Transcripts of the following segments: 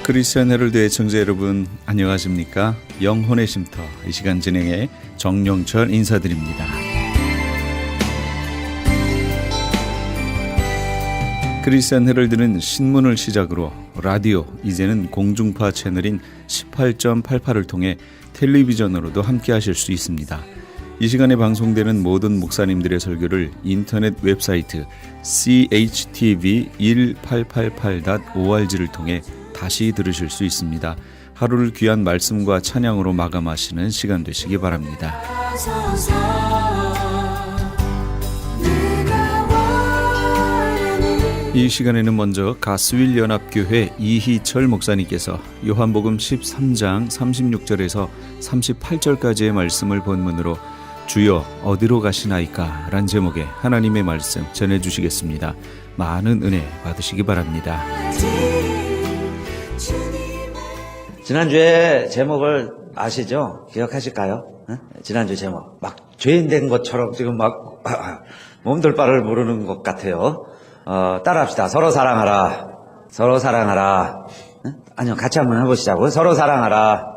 크리스천 헤럴드 애청자 여러분 안녕하십니까? 영혼의 쉼터 이 시간 진행의 정영철 인사드립니다. 크리스천 헤럴드는 신문을 시작으로 라디오, 이제는 공중파 채널인 18.88을 통해 텔레비전으로도 함께 하실 수 있습니다. 이 시간에 방송되는 모든 목사님들의 설교를 인터넷 웹사이트 chtv1888.org를 통해 다시 들으실 수 있습니다. 하루를 귀한 말씀과 찬양으로 마감하시는 시간 되시기 바랍니다. 이 시간에는 먼저 가스윌 연합교회 이희철 목사님께서 요한복음 13장 36절에서 38절까지의 말씀을 본문으로 주여 어디로 가시나이까? 란 제목의 하나님의 말씀 전해주시겠습니다. 많은 은혜 받으시기 바랍니다. 지난주에 제목을 아시죠? 기억하실까요? 지난주 제목 막 죄인 된 것처럼 지금 막 몸둘 바를 모르는 것 같아요. 따라합시다. 서로 사랑하라. 서로 사랑하라. 아니요, 같이 한번 해보시자고요. 서로 사랑하라.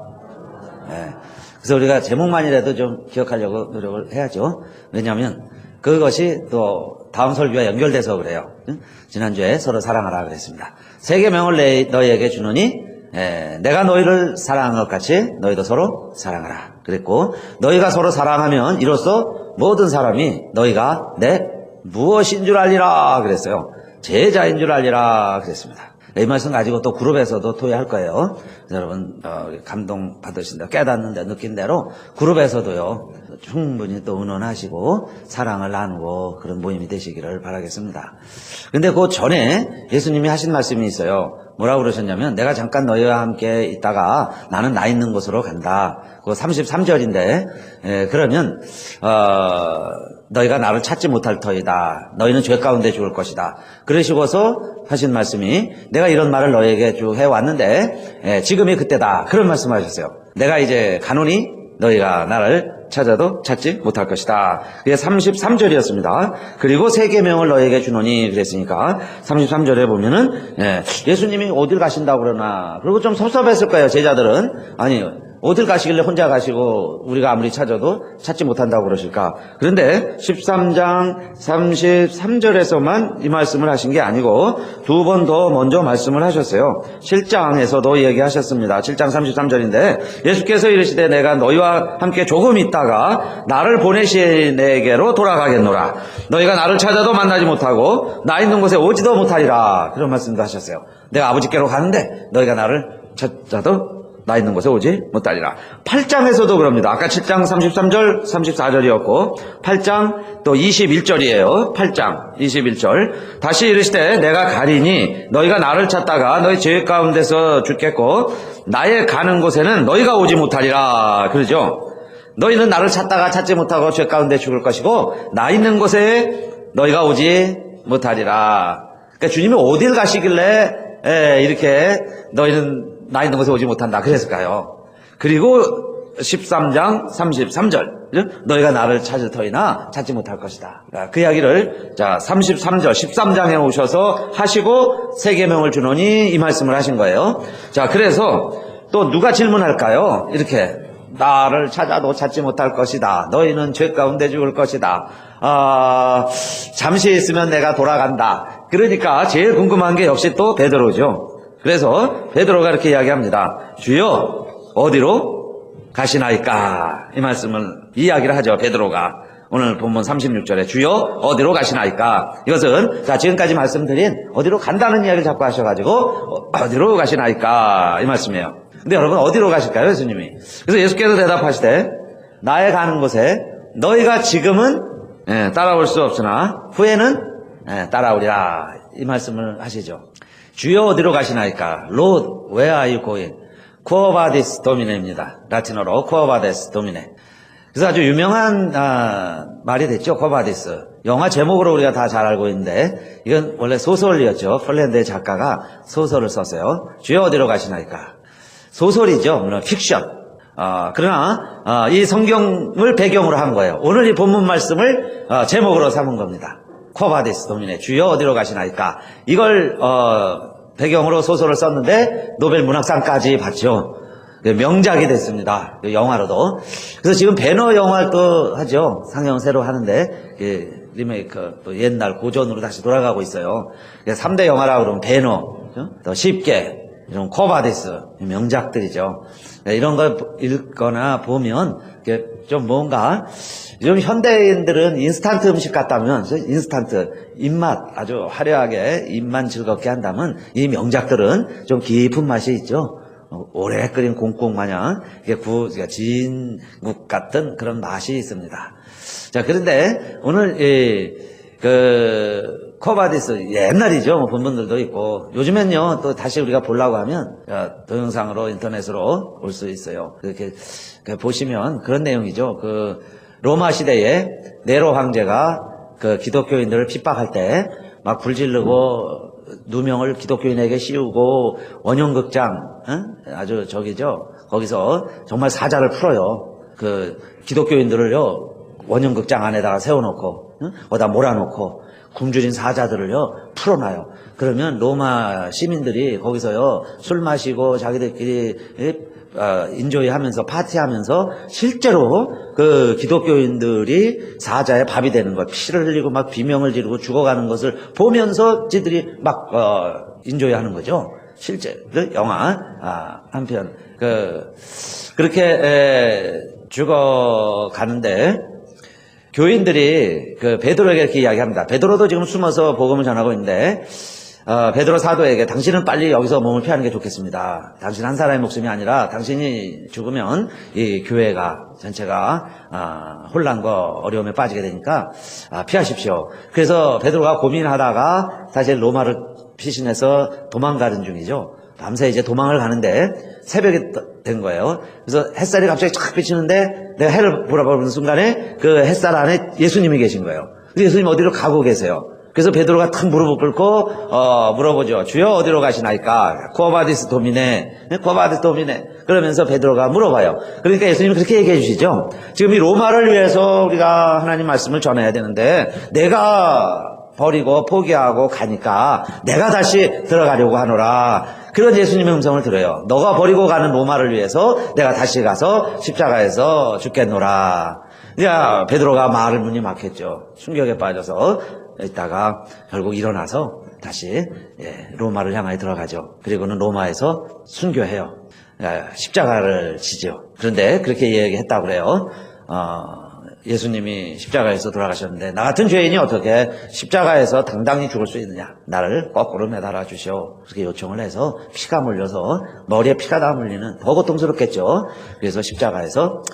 네. 그래서 우리가 제목만이라도 좀 기억하려고 노력을 해야죠. 왜냐하면 그것이 또 다음 설교와 연결돼서 그래요. 지난주에 서로 사랑하라 그랬습니다. 세 계명을 너희에게 주노니 내가 너희를 사랑한 것 같이 너희도 서로 사랑하라 그랬고, 너희가 서로 사랑하면 이로써 모든 사람이 너희가 내 무엇인 줄 알리라 그랬어요. 제자인 줄 알리라 그랬습니다. 이 말씀 가지고 또 그룹에서도 토의할 거예요. 여러분 감동 받으신다 깨닫는데 느낀 대로 그룹에서도요 충분히 또 의논하시고 사랑을 나누고 그런 모임이 되시기를 바라겠습니다. 근데 그 전에 예수님이 하신 말씀이 있어요. 뭐라고 그러셨냐면, 내가 잠깐 너희와 함께 있다가 나는 나 있는 곳으로 간다. 그거 33절인데 그러면 너희가 나를 찾지 못할 터이다. 너희는 죄 가운데 죽을 것이다. 그러시고서 하신 말씀이, 내가 이런 말을 너희에게 쭉 해왔는데 지금이 그때다. 그런 말씀하셨어요. 내가 이제 가노니 너희가 나를 찾아도 찾지 못할 것이다. 그게 33절이었습니다. 그리고 세 계명을 너희에게 주노니 그랬으니까 33절에 보면은 예수님이 어딜 가신다고 그러나, 그리고 좀 섭섭했을 거예요. 제자들은 아니 어딜 가시길래 혼자 가시고 우리가 아무리 찾아도 찾지 못한다고 그러실까. 그런데 13장 33절에서만 이 말씀을 하신 게 아니고 두 번 더 먼저 말씀을 하셨어요. 7장에서도 얘기하셨습니다. 7장 33절인데 예수께서 이르시되 내가 너희와 함께 조금 있다가 나를 보내신 내게로 돌아가겠노라. 너희가 나를 찾아도 만나지 못하고 나 있는 곳에 오지도 못하리라. 그런 말씀도 하셨어요. 내가 아버지께로 가는데 너희가 나를 찾아도 나 있는 곳에 오지 못하리라. 8장에서도 그럽니다. 아까 7장 33절 34절이었고 8장 또 21절이에요. 8장 21절 다시 이르시되 내가 가리니 너희가 나를 찾다가 너희 죄 가운데서 죽겠고 나의 가는 곳에는 너희가 오지 못하리라. 그러죠. 너희는 나를 찾다가 찾지 못하고 죄 가운데 죽을 것이고 나 있는 곳에 너희가 오지 못하리라. 그러니까 주님이 어딜 가시길래 이렇게 너희는 나 있는 곳에 오지 못한다 그랬을까요? 그리고 13장 33절 너희가 나를 찾을 터이나 찾지 못할 것이다. 그 이야기를 33절 13장에 오셔서 하시고 세 계명을 주노니 이 말씀을 하신 거예요. 자, 그래서 또 누가 질문할까요? 이렇게 나를 찾아도 찾지 못할 것이다. 너희는 죄 가운데 죽을 것이다. 잠시 있으면 내가 돌아간다. 그러니까 제일 궁금한 게 역시 또 베드로죠. 그래서 베드로가 이렇게 이야기합니다. 주여 어디로 가시나이까? 이 말씀을 이야기를 하죠. 베드로가 오늘 본문 36절에 주여 어디로 가시나이까? 이것은 지금까지 말씀드린 어디로 간다는 이야기를 자꾸 하셔가지고 어디로 가시나이까? 이 말씀이에요. 근데 여러분 어디로 가실까요? 예수님이. 그래서 예수께서 대답하시되 나의 가는 곳에 너희가 지금은 따라올 수 없으나 후에는 따라오리라. 이 말씀을 하시죠. 주여 어디로 가시나이까? Lord, where are you going? Quo vadis Domine입니다. 라틴어로 Quo vadis Domine. 그래서 아주 유명한 말이 됐죠. Quo vadis. 영화 제목으로 우리가 다 잘 알고 있는데 이건 원래 소설이었죠. 폴란드의 작가가 소설을 썼어요. 주여 어디로 가시나이까? 소설이죠. 물론 픽션. 그러나 이 성경을 배경으로 한 거예요. 오늘 이 본문 말씀을 제목으로 삼은 겁니다. Quo vadis Domine. 주여 어디로 가시나이까? 이걸 배경으로 소설을 썼는데 노벨 문학상까지 받죠. 명작이 됐습니다. 영화로도. 그래서 지금 배너 영화도 하죠. 상영 새로 하는데 리메이크 또 옛날 고전으로 다시 돌아가고 있어요. 3대 영화라고 그러면 배너, 또 쉽게, 이런 코바디스 명작들이죠. 이런 걸 읽거나 보면 좀 뭔가 요즘 현대인들은 인스턴트 음식 같다면 인스턴트 입맛 아주 화려하게 입만 즐겁게 한다면 이 명작들은 좀 깊은 맛이 있죠. 오래 끓인 공국 마냥 진국 같은 그런 맛이 있습니다. 자, 그런데 오늘 코바디스 옛날이죠. 본 분들도 있고 요즘엔요 또 다시 우리가 보려고 하면 동영상으로 인터넷으로 볼 수 있어요. 그렇게 보시면 그런 내용이죠. 로마 시대에 네로 황제가 기독교인들을 핍박할 때 막 불지르고 누명을 기독교인에게 씌우고 원형극장 아주 거기서 정말 사자를 풀어요. 기독교인들을요 원형극장 안에다가 세워놓고 거기다 몰아놓고 굶주린 사자들을요 풀어놔요. 그러면 로마 시민들이 거기서요 술 마시고 자기들끼리 인조이하면서 파티하면서 실제로 기독교인들이 사자의 밥이 되는 것, 피를 흘리고 막 비명을 지르고 죽어가는 것을 보면서 지들이 막 인조이하는 거죠. 실제 영화 한편 그렇게 죽어가는데 교인들이 베드로에게 이렇게 이야기합니다. 베드로도 지금 숨어서 복음을 전하고 있는데 베드로 사도에게 당신은 빨리 여기서 몸을 피하는 게 좋겠습니다. 당신 한 사람의 목숨이 아니라 당신이 죽으면 이 교회가 전체가 혼란과 어려움에 빠지게 되니까 피하십시오. 그래서 베드로가 고민하다가 사실 로마를 피신해서 도망가는 중이죠. 밤새 이제 도망을 가는데 새벽이 된 거예요. 그래서 햇살이 갑자기 쫙 비치는데 내가 해를 보라보는 순간에 그 햇살 안에 예수님이 계신 거예요. 예수님 어디로 가고 계세요? 그래서 베드로가 탁 무릎을 꿇고 물어보죠. 주여 어디로 가시나이까? 코바디스 도미네. 코바디스 도미네. 그러면서 베드로가 물어봐요. 그러니까 예수님이 그렇게 얘기해 주시죠. 지금 이 로마를 위해서 우리가 하나님 말씀을 전해야 되는데 내가 버리고 포기하고 가니까 내가 다시 들어가려고 하노라. 그런 예수님의 음성을 들어요. 너가 버리고 가는 로마를 위해서 내가 다시 가서 십자가에서 죽겠노라. 야, 베드로가 말을 문이 막혔죠. 충격에 빠져서 있다가 결국 일어나서 다시 로마를 향하여 들어가죠. 그리고는 로마에서 순교해요. 십자가를 지죠. 그런데 그렇게 얘기했다고 그래요. 예수님이 십자가에서 돌아가셨는데 나 같은 죄인이 어떻게 십자가에서 당당히 죽을 수 있느냐. 나를 거꾸로 매달아 주시오. 그렇게 요청을 해서 피가 물려서 머리에 피가 다 물리는 더 고통스럽겠죠. 그래서 십자가에서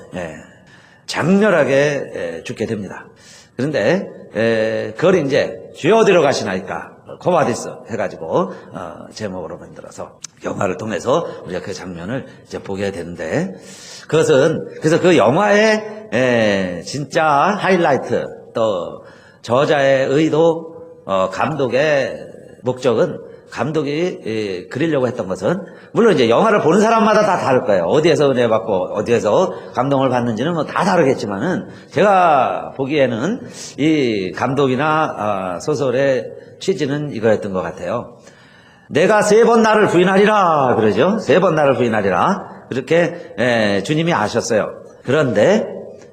장렬하게 죽게 됩니다. 그런데 그걸 이제 주여 어디로 가시나이까 코바디스 해가지고 제목으로 만들어서 영화를 통해서 우리가 그 장면을 이제 보게 되는데 그것은 그래서 그 영화의 진짜 하이라이트 또 저자의 의도 감독의 목적은 감독이 그리려고 했던 것은 물론 이제 영화를 보는 사람마다 다 다를 거예요. 어디에서 은혜 받고 어디에서 감동을 받는지는 뭐 다 다르겠지만은 제가 보기에는 이 감독이나 소설의 취지는 이거였던 것 같아요. 내가 3번 나를 부인하리라 그러죠. 3번 나를 부인하리라 그렇게 주님이 아셨어요. 그런데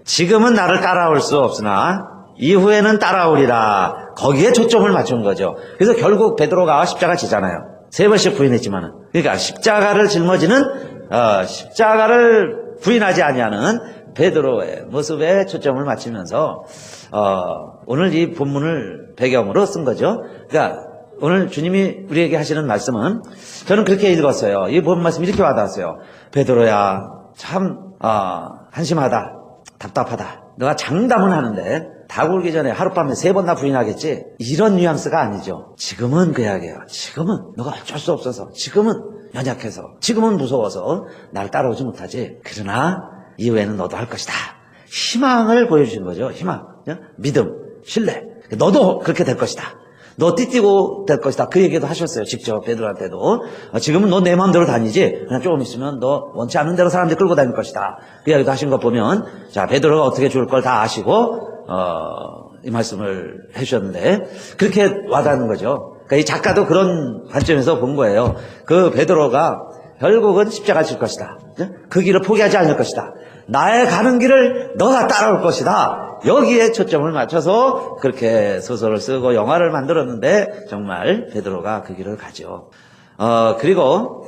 지금은 나를 따라올 수 없으나 이후에는 따라오리라. 거기에 초점을 맞춘 거죠. 그래서 결국 베드로가 십자가 지잖아요. 3번씩 부인했지만은. 그러니까 십자가를 짊어지는 십자가를 부인하지 아니하는 베드로의 모습에 초점을 맞추면서 오늘 이 본문을 배경으로 쓴 거죠. 그러니까 오늘 주님이 우리에게 하시는 말씀은 저는 그렇게 읽었어요. 이 본 말씀 이렇게 와닿았어요. 베드로야 참 한심하다. 답답하다. 너가 장담은 하는데 다 굴기 전에 하룻밤에 3번 다 부인하겠지? 이런 뉘앙스가 아니죠. 지금은 그 이야기예요. 지금은 너가 어쩔 수 없어서 지금은 연약해서 지금은 무서워서 날 따라오지 못하지. 그러나 이후에는 너도 할 것이다. 희망을 보여주신 거죠. 희망, 믿음, 신뢰. 너도 그렇게 될 것이다. 너 띠띠고 될 것이다. 그 얘기도 하셨어요. 직접 베드로한테도. 지금은 너 내 마음대로 다니지. 그냥 조금 있으면 너 원치 않는 대로 사람들 끌고 다닐 것이다. 그 이야기도 하신 거 보면 자 베드로가 어떻게 죽을 걸 다 아시고 이 말씀을 해주셨는데 그렇게 와닿는 거죠. 그러니까 이 작가도 그런 관점에서 본 거예요. 그 베드로가 결국은 십자가 질 것이다. 그 길을 포기하지 않을 것이다. 나의 가는 길을 너가 따라올 것이다. 여기에 초점을 맞춰서 그렇게 소설을 쓰고 영화를 만들었는데 정말 베드로가 그 길을 가죠. 그리고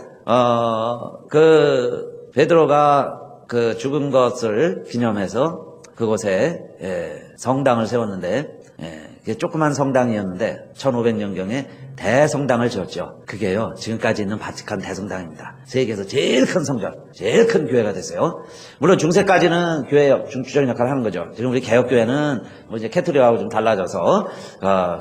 그 베드로가 그 죽은 것을 기념해서 그곳에 성당을 세웠는데 그게 조그만 성당이었는데 1500년경에 대성당을 지었죠. 그게요 지금까지 있는 바티칸 대성당입니다. 세계에서 제일 큰 성전, 제일 큰 교회가 됐어요. 물론 중세까지는 교회 중추적인 역할을 하는 거죠. 지금 우리 개혁교회는 뭐 이제 캐톨릭하고 좀 달라져서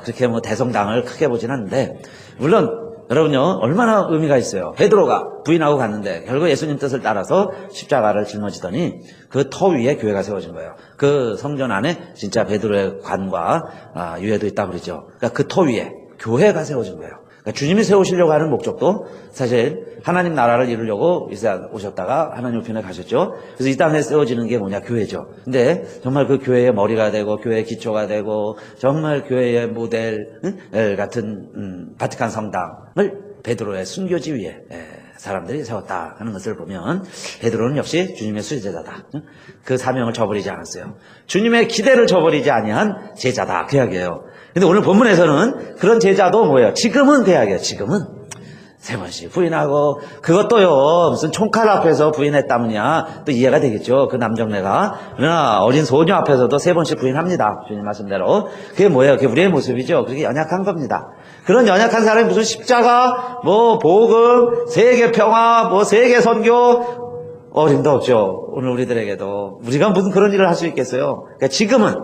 그렇게 뭐 대성당을 크게 보진 않는데, 물론 여러분요 얼마나 의미가 있어요. 베드로가 부인하고 갔는데 결국 예수님 뜻을 따라서 십자가를 짊어지더니 그 터 위에 교회가 세워진 거예요. 그 성전 안에 진짜 베드로의 관과 유해도 있다고 그러죠. 그러니까 그 터 위에 교회가 세워진 거예요. 그러니까 주님이 세우시려고 하는 목적도 사실 하나님 나라를 이루려고 이스라엘 오셨다가 하나님 우편에 가셨죠. 그래서 이 땅에 세워지는 게 뭐냐? 교회죠. 근데 정말 그 교회의 머리가 되고 교회의 기초가 되고 정말 교회의 모델 같은 바티칸 성당을 베드로의 순교지 위에 사람들이 세웠다 하는 것을 보면 베드로는 역시 주님의 수제자다. 그 사명을 저버리지 않았어요. 주님의 기대를 저버리지 아니한 제자다. 그 이야기예요. 근데 오늘 본문에서는 그런 제자도 뭐예요? 지금은 그 이야기예요. 지금은 3번씩 부인하고, 그것도요 무슨 총칼 앞에서 부인했다면야 또 이해가 되겠죠. 그 남정네가. 그러나 어린 소녀 앞에서도 3번씩 부인합니다. 주님 말씀대로. 그게 뭐예요? 그게 우리의 모습이죠. 그게 연약한 겁니다. 그런 연약한 사람이 무슨 십자가, 뭐 복음, 세계 평화, 뭐 세계 선교 어림도 없죠. 오늘 우리들에게도 우리가 무슨 그런 일을 할 수 있겠어요. 그러니까 지금은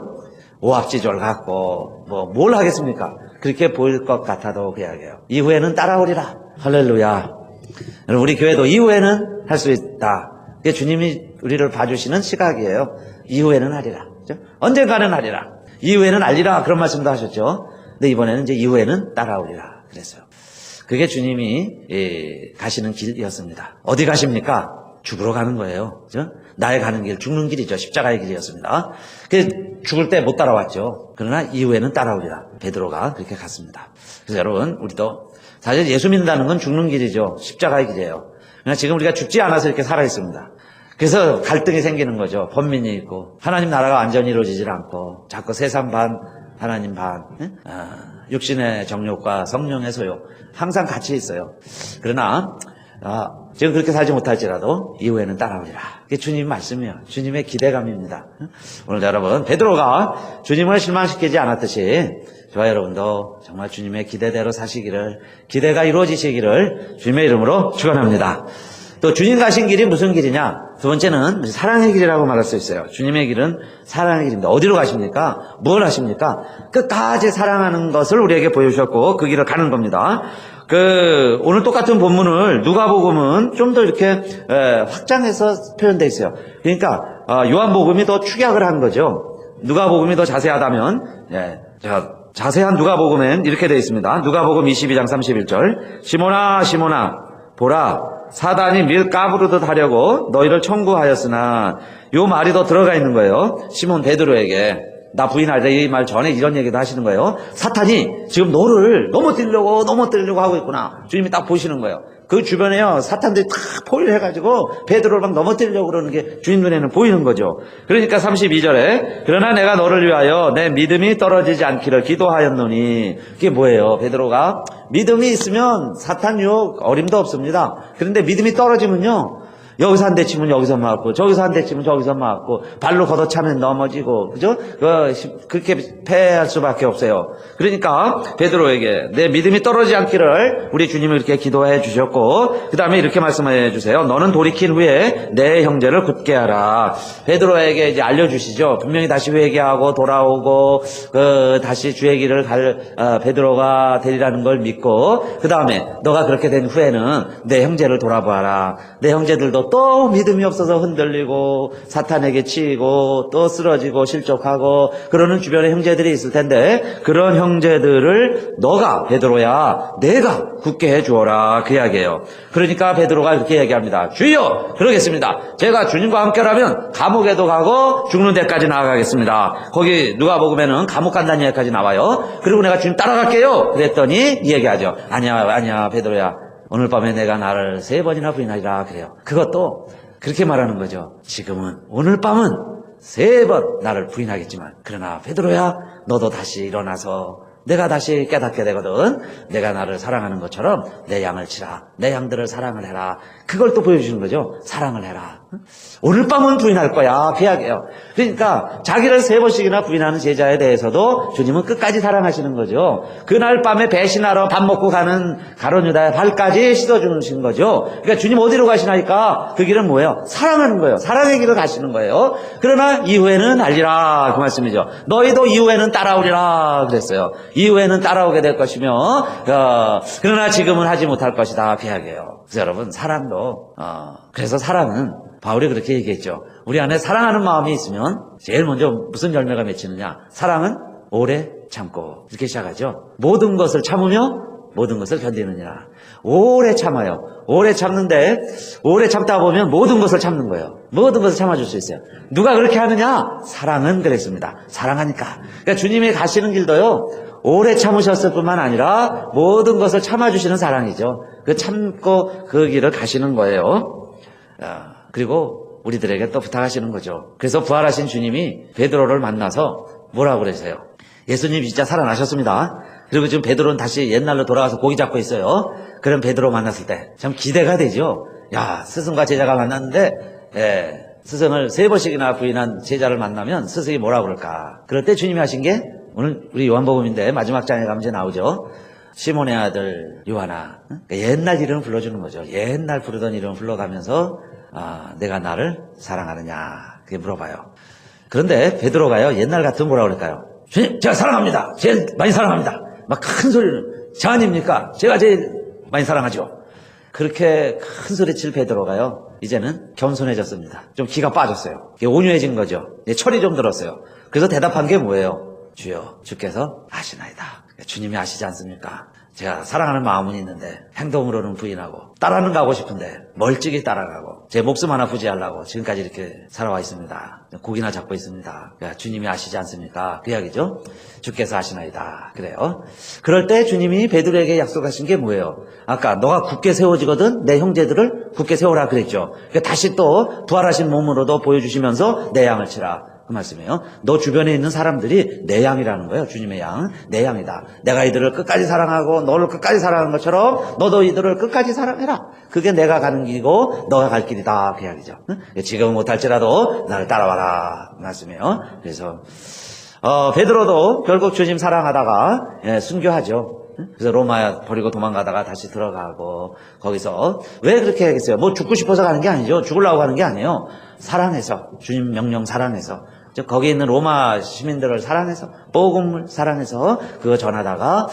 오합지졸 같고 뭐 뭘 하겠습니까? 그렇게 보일 것 같아도 그 이야기예요. 이후에는 따라오리라. 할렐루야. 우리 교회도 이후에는 할 수 있다. 그게 주님이 우리를 봐주시는 시각이에요. 이후에는 하리라. 그렇죠? 언젠가는 하리라. 이후에는 알리라. 그런 말씀도 하셨죠. 근데 이번에는 이제 이후에는 따라오리라 그랬어요. 그게 주님이 가시는 길이었습니다. 어디 가십니까? 죽으러 가는 거예요. 그죠? 나의 가는 길, 죽는 길이죠. 십자가의 길이었습니다. 죽을 때 못 따라왔죠. 그러나 이후에는 따라오리라. 베드로가 그렇게 갔습니다. 그래서 여러분, 우리도 사실 예수 믿는다는 건 죽는 길이죠. 십자가의 길이에요. 그러나 지금 우리가 죽지 않아서 이렇게 살아 있습니다. 그래서 갈등이 생기는 거죠. 번민이 있고 하나님 나라가 완전히 이루어지질 않고 자꾸 세상 반 하나님 반, 육신의 정욕과 성령의 소욕 항상 같이 있어요. 그러나 지금 그렇게 살지 못할지라도 이후에는 따라오리라. 그게 주님 말씀이에요. 주님의 기대감입니다. 오늘 여러분, 베드로가 주님을 실망시키지 않았듯이 저와 여러분도 정말 주님의 기대대로 사시기를, 기대가 이루어지시기를 주님의 이름으로 축원합니다. 또 주님 가신 길이 무슨 길이냐? 두 번째는 사랑의 길이라고 말할 수 있어요. 주님의 길은 사랑의 길입니다. 어디로 가십니까? 뭘 하십니까? 끝까지 사랑하는 것을 우리에게 보여주셨고 그 길을 가는 겁니다. 오늘 똑같은 본문을 누가복음은 좀 더 이렇게 확장해서 표현되어 있어요. 그러니까 요한복음이 더 축약을 한 거죠. 누가복음이 더 자세하다면 자세한 누가복음엔 이렇게 되어 있습니다. 누가복음 22장 31절. 시몬아 시몬아 보라 사단이 밀 까부르듯 하려고 너희를 청구하였으나, 요 말이 더 들어가 있는 거예요. 시몬 베드로에게. 나 부인할 때 이 말 전에 이런 얘기도 하시는 거예요. 사탄이 지금 너를 넘어뜨리려고 하고 있구나. 주님이 딱 보시는 거예요. 그 주변에요 사탄들이 탁 포위를 해가지고 베드로를 막 넘어뜨리려고 그러는 게 주님 눈에는 보이는 거죠. 그러니까 32절에 그러나 내가 너를 위하여 내 믿음이 떨어지지 않기를 기도하였노니, 그게 뭐예요? 베드로가 믿음이 있으면 사탄 유혹 어림도 없습니다. 그런데 믿음이 떨어지면요, 여기서 한 대 치면 여기서 맞고, 저기서 한 대 치면 저기서 맞고, 발로 걷어차면 넘어지고, 그죠? 그렇게 패할 수밖에 없어요. 그러니까 베드로에게 내 믿음이 떨어지지 않기를 우리 주님이 이렇게 기도해 주셨고, 그 다음에 이렇게 말씀해 주세요. 너는 돌이킨 후에 내 형제를 굳게 하라. 베드로에게 이제 알려주시죠. 분명히 다시 회개하고 돌아오고, 다시 주의 길을 베드로가 되리라는 걸 믿고, 그 다음에 너가 그렇게 된 후에는 내 형제를 돌아보아라. 내 형제들도 그리고 또 믿음이 없어서 흔들리고 사탄에게 치이고 또 쓰러지고 실족하고 그러는 주변에 형제들이 있을 텐데 그런 형제들을 너가 베드로야 내가 굳게 해주어라 그 이야기예요. 그러니까 베드로가 이렇게 얘기합니다. 주여 그러겠습니다. 제가 주님과 함께라면 감옥에도 가고 죽는 데까지 나아가겠습니다. 거기 누가복음에는 감옥 간다는 이야기까지 나와요. 그리고 내가 주님 따라갈게요. 그랬더니 이 얘기하죠. 아니야 베드로야 오늘 밤에 내가 나를 3번이나 부인하리라 그래요. 그것도 그렇게 말하는 거죠. 지금은 오늘 밤은 3번 나를 부인하겠지만 그러나 베드로야 너도 다시 일어나서 내가 다시 깨닫게 되거든. 내가 나를 사랑하는 것처럼 내 양을 치라. 내 양들을 사랑을 해라. 그걸 또 보여주는 거죠. 사랑을 해라. 오늘 밤은 부인할 거야. 비약해요. 그러니까 자기를 3번씩이나 부인하는 제자에 대해서도 주님은 끝까지 사랑하시는 거죠. 그날 밤에 배신하러 밥 먹고 가는 가룟 유다의 발까지 씻어주신 거죠. 그러니까 주님 어디로 가시나니까 그 길은 뭐예요? 사랑하는 거예요. 사랑의 길을 가시는 거예요. 그러나 이후에는 알리라 그 말씀이죠. 너희도 이후에는 따라오리라 그랬어요. 이후에는 따라오게 될 것이며 그러나 지금은 하지 못할 것이다. 비약해요. 그래서 여러분 사랑도 그래서 사랑은 바울이 그렇게 얘기했죠. 우리 안에 사랑하는 마음이 있으면 제일 먼저 무슨 열매가 맺히느냐. 사랑은 오래 참고 이렇게 시작하죠. 모든 것을 참으며 모든 것을 견디느니라. 오래 참아요. 오래 참는데 오래 참다 보면 모든 것을 참는 거예요. 모든 것을 참아줄 수 있어요. 누가 그렇게 하느냐? 사랑은 그랬습니다. 사랑하니까. 그러니까 주님이 가시는 길도요. 오래 참으셨을 뿐만 아니라 모든 것을 참아주시는 사랑이죠. 그 참고 그 길을 가시는 거예요. 그리고 우리들에게 또 부탁하시는 거죠. 그래서 부활하신 주님이 베드로를 만나서 뭐라고 그러세요? 예수님 진짜 살아나셨습니다. 그리고 지금 베드로는 다시 옛날로 돌아가서 고기 잡고 있어요. 그럼 베드로 만났을 때 참 기대가 되죠. 야, 스승과 제자가 만났는데 스승을 3번씩이나 부인한 제자를 만나면 스승이 뭐라고 그럴까? 그럴 때 주님이 하신 게 오늘 우리 요한복음인데 마지막 장에 가면 이제 나오죠. 시몬의 아들 요한아. 그러니까 옛날 이름을 불러주는 거죠. 옛날 부르던 이름을 불러가면서 내가 나를 사랑하느냐 그게 물어봐요. 그런데 베드로가요 옛날 같으면 뭐라고 그럴까요? 주님 제가 사랑합니다. 제일 많이 사랑합니다. 막 큰 소리는 저 아닙니까? 제가 제일 많이 사랑하죠. 그렇게 큰 소리 칠 베드로가요 이제는 겸손해졌습니다. 좀 기가 빠졌어요. 온유해진 거죠. 철이 좀 들었어요. 그래서 대답한 게 뭐예요? 주여 주께서 아시나이다. 주님이 아시지 않습니까? 제가 사랑하는 마음은 있는데 행동으로는 부인하고 따라는 가고 싶은데 멀찍이 따라가고 제 목숨 하나 부지하려고 지금까지 이렇게 살아와 있습니다. 고기나 잡고 있습니다. 그러니까 주님이 아시지 않습니까? 그 이야기죠. 주께서 아시나이다. 그래요. 그럴 때 주님이 베드로에게 약속하신 게 뭐예요? 아까 너가 굳게 세워지거든 내 형제들을 굳게 세우라 그랬죠. 그러니까 다시 또 부활하신 몸으로도 보여주시면서 내 양을 치라. 그 말씀이에요. 너 주변에 있는 사람들이 내 양이라는 거예요. 주님의 양, 내 양이다. 내가 이들을 끝까지 사랑하고 너를 끝까지 사랑하는 것처럼 너도 이들을 끝까지 사랑해라. 그게 내가 가는 길이고 너가 갈 길이다. 그 이야기죠. 지금은 못할지라도 나를 따라와라. 그 말씀이에요. 그래서 베드로도 결국 주님 사랑하다가 순교하죠. 그래서 로마 버리고 도망가다가 다시 들어가고 거기서 왜 그렇게 하겠어요? 뭐 죽고 싶어서 가는 게 아니죠. 죽으려고 하는 게 아니에요. 사랑해서 주님 명령 사랑해서 거기 있는 로마 시민들을 사랑해서 복음을 사랑해서 그거 전하다가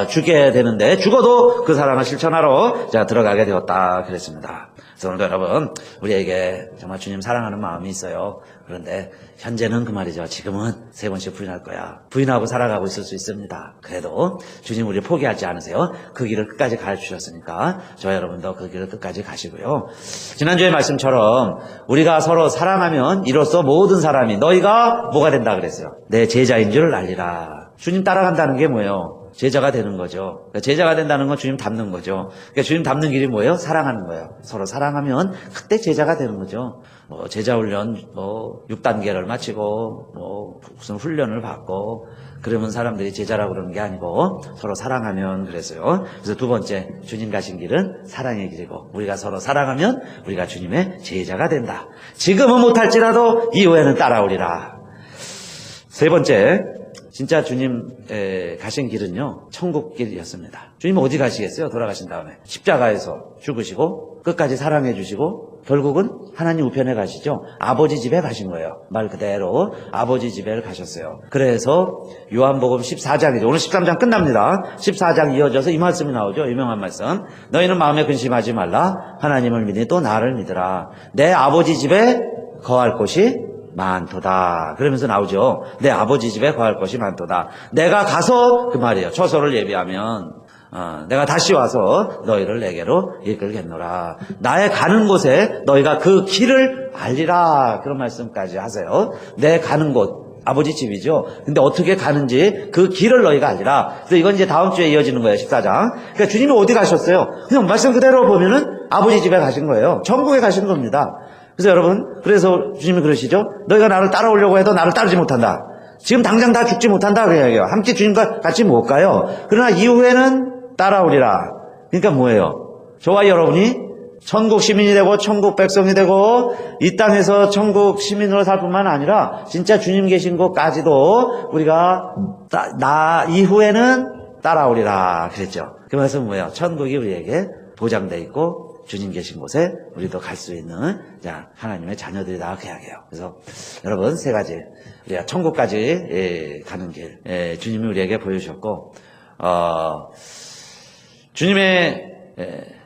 죽게 되는데 죽어도 그 사랑을 실천하러 들어가게 되었다 그랬습니다. 그래서 오늘도 여러분 우리에게 정말 주님 사랑하는 마음이 있어요. 그런데 현재는 그 말이죠. 지금은 3번씩 부인할 거야. 부인하고 살아가고 있을 수 있습니다. 그래도 주님 우리 포기하지 않으세요. 그 길을 끝까지 가르치셨으니까 저와 여러분도 그 길을 끝까지 가시고요. 지난주의 말씀처럼 우리가 서로 사랑하면 이로써 모든 사람이 너희가 뭐가 된다 그랬어요. 내 제자인 줄 알리라. 주님 따라간다는 게 뭐예요? 제자가 되는 거죠. 그러니까 제자가 된다는 건 주님 닮는 거죠. 그러니까 주님 닮는 길이 뭐예요? 사랑하는 거예요. 서로 사랑하면 그때 제자가 되는 거죠. 제자 훈련 6단계를 마치고 무슨 훈련을 받고 그러면 사람들이 제자라고 그러는 게 아니고 서로 사랑하면 그랬어요. 그래서 두 번째 주님 가신 길은 사랑의 길이고 우리가 서로 사랑하면 우리가 주님의 제자가 된다. 지금은 못할지라도 이후에는 따라오리라. 세 번째 진짜 주님 가신 길은요, 천국길이었습니다. 주님 어디 가시겠어요? 돌아가신 다음에 십자가에서 죽으시고 끝까지 사랑해 주시고 결국은 하나님 우편에 가시죠. 아버지 집에 가신 거예요. 말 그대로 아버지 집에 가셨어요. 그래서 요한복음 14장이죠. 오늘 13장 끝납니다. 14장 이어져서 이 말씀이 나오죠. 유명한 말씀. 너희는 마음에 근심하지 말라. 하나님을 믿으니 또 나를 믿으라. 내 아버지 집에 거할 곳이 많도다. 그러면서 나오죠. 내 아버지 집에 거할 것이 많도다. 내가 가서 그 말이에요. 처소를 예비하면 내가 다시 와서 너희를 내게로 이끌겠노라. 나의 가는 곳에 너희가 그 길을 알리라. 그런 말씀까지 하세요. 내 가는 곳 아버지 집이죠. 근데 어떻게 가는지 그 길을 너희가 알리라. 그래서 이건 이제 다음 주에 이어지는 거예요. 14장. 그러니까 주님이 어디 가셨어요? 그냥 말씀 그대로 보면은 아버지 집에 가신 거예요. 천국에 가신 겁니다. 그래서 여러분, 그래서 주님이 그러시죠. 너희가 나를 따라오려고 해도 나를 따르지 못한다. 지금 당장 다 죽지 못한다. 그 이야기예요. 함께 주님과 같이 못 가요. 그러나 이후에는 따라오리라. 그러니까 뭐예요? 저와 여러분이 천국 시민이 되고 천국 백성이 되고 이 땅에서 천국 시민으로 살 뿐만 아니라 진짜 주님 계신 곳까지도 우리가 이후에는 따라오리라 그랬죠. 그 말씀은 뭐예요? 천국이 우리에게 보장돼 있고 주님 계신 곳에 우리도 갈 수 있는 하나님의 자녀들이다 그 이야기예요. 그래서 여러분 세 가지 우리가 천국까지 가는 길 주님이 우리에게 보여주셨고 주님의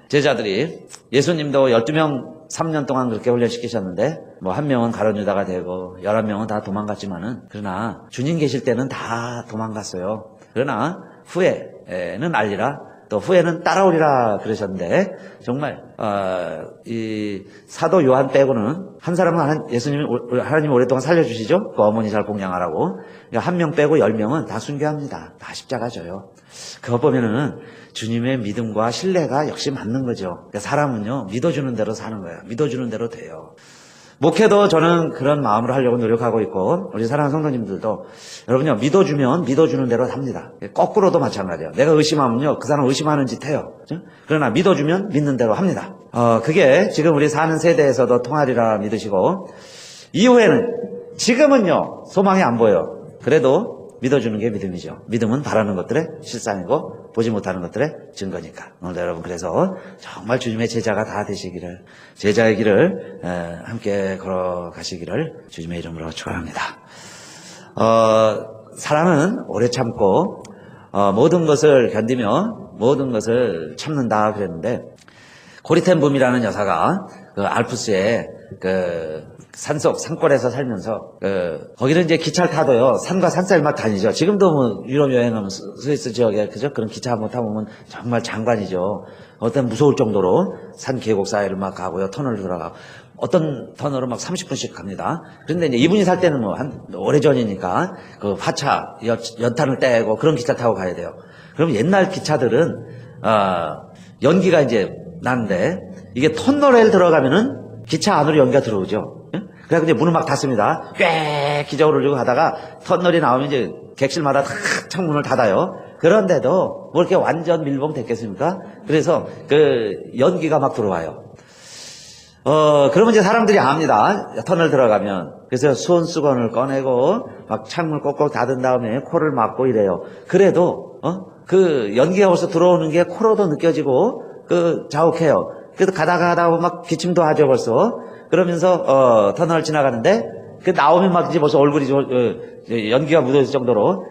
제자들이 예수님도 12명 3년 동안 그렇게 훈련시키셨는데 뭐 한 명은 가룟 유다가 되고 11명은 다 도망갔지만은 그러나 주님 계실 때는 다 도망갔어요. 그러나 후에는 알리라 또 후에는 따라오리라 그러셨는데 정말 이 사도 요한 빼고는 한 사람은 하나님이 오랫동안 살려주시죠. 그 어머니 잘 봉양하라고. 그러니까 한 명 빼고 10명은 다 순교합니다. 다 십자가 져요. 그거 보면은 주님의 믿음과 신뢰가 역시 맞는 거죠. 그러니까 사람은요 믿어주는 대로 사는 거예요. 믿어주는 대로 돼요. 목회도 저는 그런 마음으로 하려고 노력하고 있고 우리 사랑하는 성도님들도 여러분요 믿어주면 믿어주는 대로 삽니다. 거꾸로도 마찬가지예요. 내가 의심하면요 그 사람 의심하는 짓 해요. 그렇죠? 그러나 믿어주면 믿는 대로 합니다. 그게 지금 우리 사는 세대에서도 통하리라 믿으시고 이후에는 지금은요 소망이 안 보여요. 그래도 믿어주는 게 믿음이죠. 믿음은 바라는 것들의 실상이고 보지 못하는 것들의 증거니까. 오늘 여러분 그래서 정말 주님의 제자가 다 되시기를 제자의 길을 함께 걸어가시기를 주님의 이름으로 축원합니다. 사랑은 오래 참고 모든 것을 견디며 모든 것을 참는다 그랬는데 고리텐붐이라는 여사가 그 알프스의 그 산골에서 살면서 거기는 이제 기차를 타도요 산과 산사이를 막 다니죠. 지금도 뭐 유럽 여행하면 스위스 지역에 그죠 그런 기차 한번 타보면 정말 장관이죠. 어떤 무서울 정도로 산 계곡 사이를 막 가고요 터널 들어가고 어떤 터널은 막 30분씩 갑니다. 그런데 이제 이분이 살 때는 뭐 한 오래전이니까 그 화차 연탄을 떼고 그런 기차 타고 가야 돼요. 그럼 옛날 기차들은 연기가 이제 나는데 이게 터널에 들어가면은 기차 안으로 연기가 들어오죠. 그래서 이제 문을 막 닫습니다. 꽤 기적을 울리고 가다가 터널이 나오면 이제 객실마다 탁 창문을 닫아요. 그런데도 뭐 이렇게 완전 밀봉 됐겠습니까? 그래서 그 연기가 막 들어와요. 그러면 이제 사람들이 압니다. 터널 들어가면. 그래서 손수건을 꺼내고 막 창문을 꼭꼭 닫은 다음에 코를 막고 이래요. 그래도 그 연기가 벌써 들어오는 게 코로도 느껴지고 그 자욱해요. 그래서 가다가 막 기침도 하죠 벌써. 그러면서 터널을 지나가는데 그 나오면 막 이제 벌써 얼굴이 연기가 묻어있을 정도로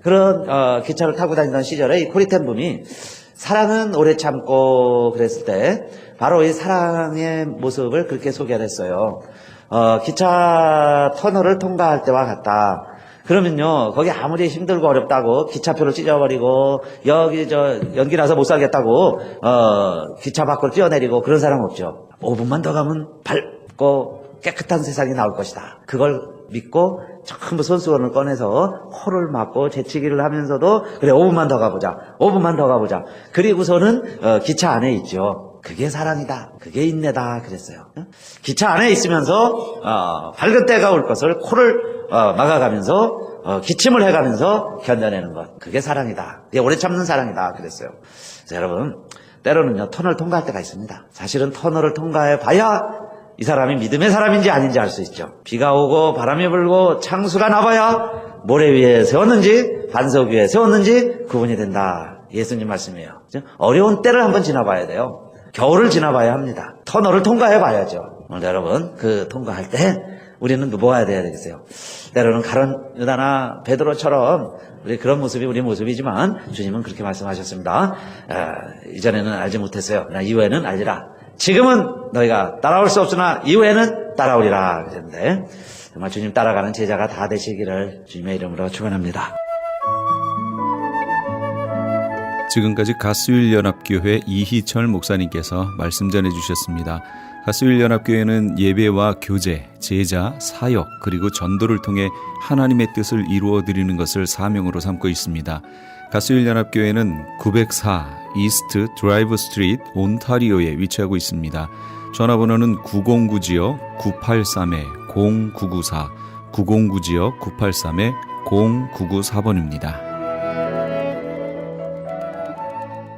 그런 기차를 타고 다니던 시절에 이 코리텐붐이 사랑은 오래 참고 그랬을 때 바로 이 사랑의 모습을 그렇게 소개를 했어요. 기차 터널을 통과할 때와 같다. 그러면요 거기 아무리 힘들고 어렵다고 기차표를 찢어버리고 여기 연기 나서 못 살겠다고 기차 밖으로 뛰어내리고 그런 사람 없죠. 5분만 더 가면 밝고 깨끗한 세상이 나올 것이다. 그걸 믿고 전부 손수건을 꺼내서 코를 막고 재치기를 하면서도 그래 5분만 더 가보자. 5분만 더 가보자. 그리고서는 기차 안에 있죠. 그게 사랑이다. 그게 인내다. 그랬어요. 기차 안에 있으면서 밝은 때가 올 것을 코를 막아가면서 기침을 해가면서 견뎌내는 것. 그게 사랑이다. 그게 오래 참는 사랑이다. 그랬어요. 그래서 여러분 때로는요 터널 통과할 때가 있습니다. 사실은 터널을 통과해 봐야 이 사람이 믿음의 사람인지 아닌지 알 수 있죠. 비가 오고 바람이 불고 창수가 나봐야 모래 위에 세웠는지 반석 위에 세웠는지 구분이 된다. 예수님 말씀이에요. 그죠? 어려운 때를 한번 지나봐야 돼요. 겨울을 지나봐야 합니다. 터널을 통과해 봐야죠. 오늘 여러분 그 통과할 때 우리는 뭐가 돼야 되겠어요? 때로는 가룟 유다나 베드로처럼 우리 그런 모습이 우리 모습이지만 주님은 그렇게 말씀하셨습니다. 이전에는 알지 못했어요. 그러나 이후에는 알리라. 지금은 너희가 따라올 수 없으나 이후에는 따라오리라 그랬는데 정말 주님 따라가는 제자가 다 되시기를 주님의 이름으로 축원합니다. 지금까지 가스윌연합교회 이희철 목사님께서 말씀 전해주셨습니다. 가스윌연합교회는 예배와 교제, 제자, 사역 그리고 전도를 통해 하나님의 뜻을 이루어드리는 것을 사명으로 삼고 있습니다. 가스윌연합교회는 904 이스트 드라이브 스트리트 온타리오에 위치하고 있습니다. 전화번호는 909지역 983-0994 909지역 983-0994번입니다.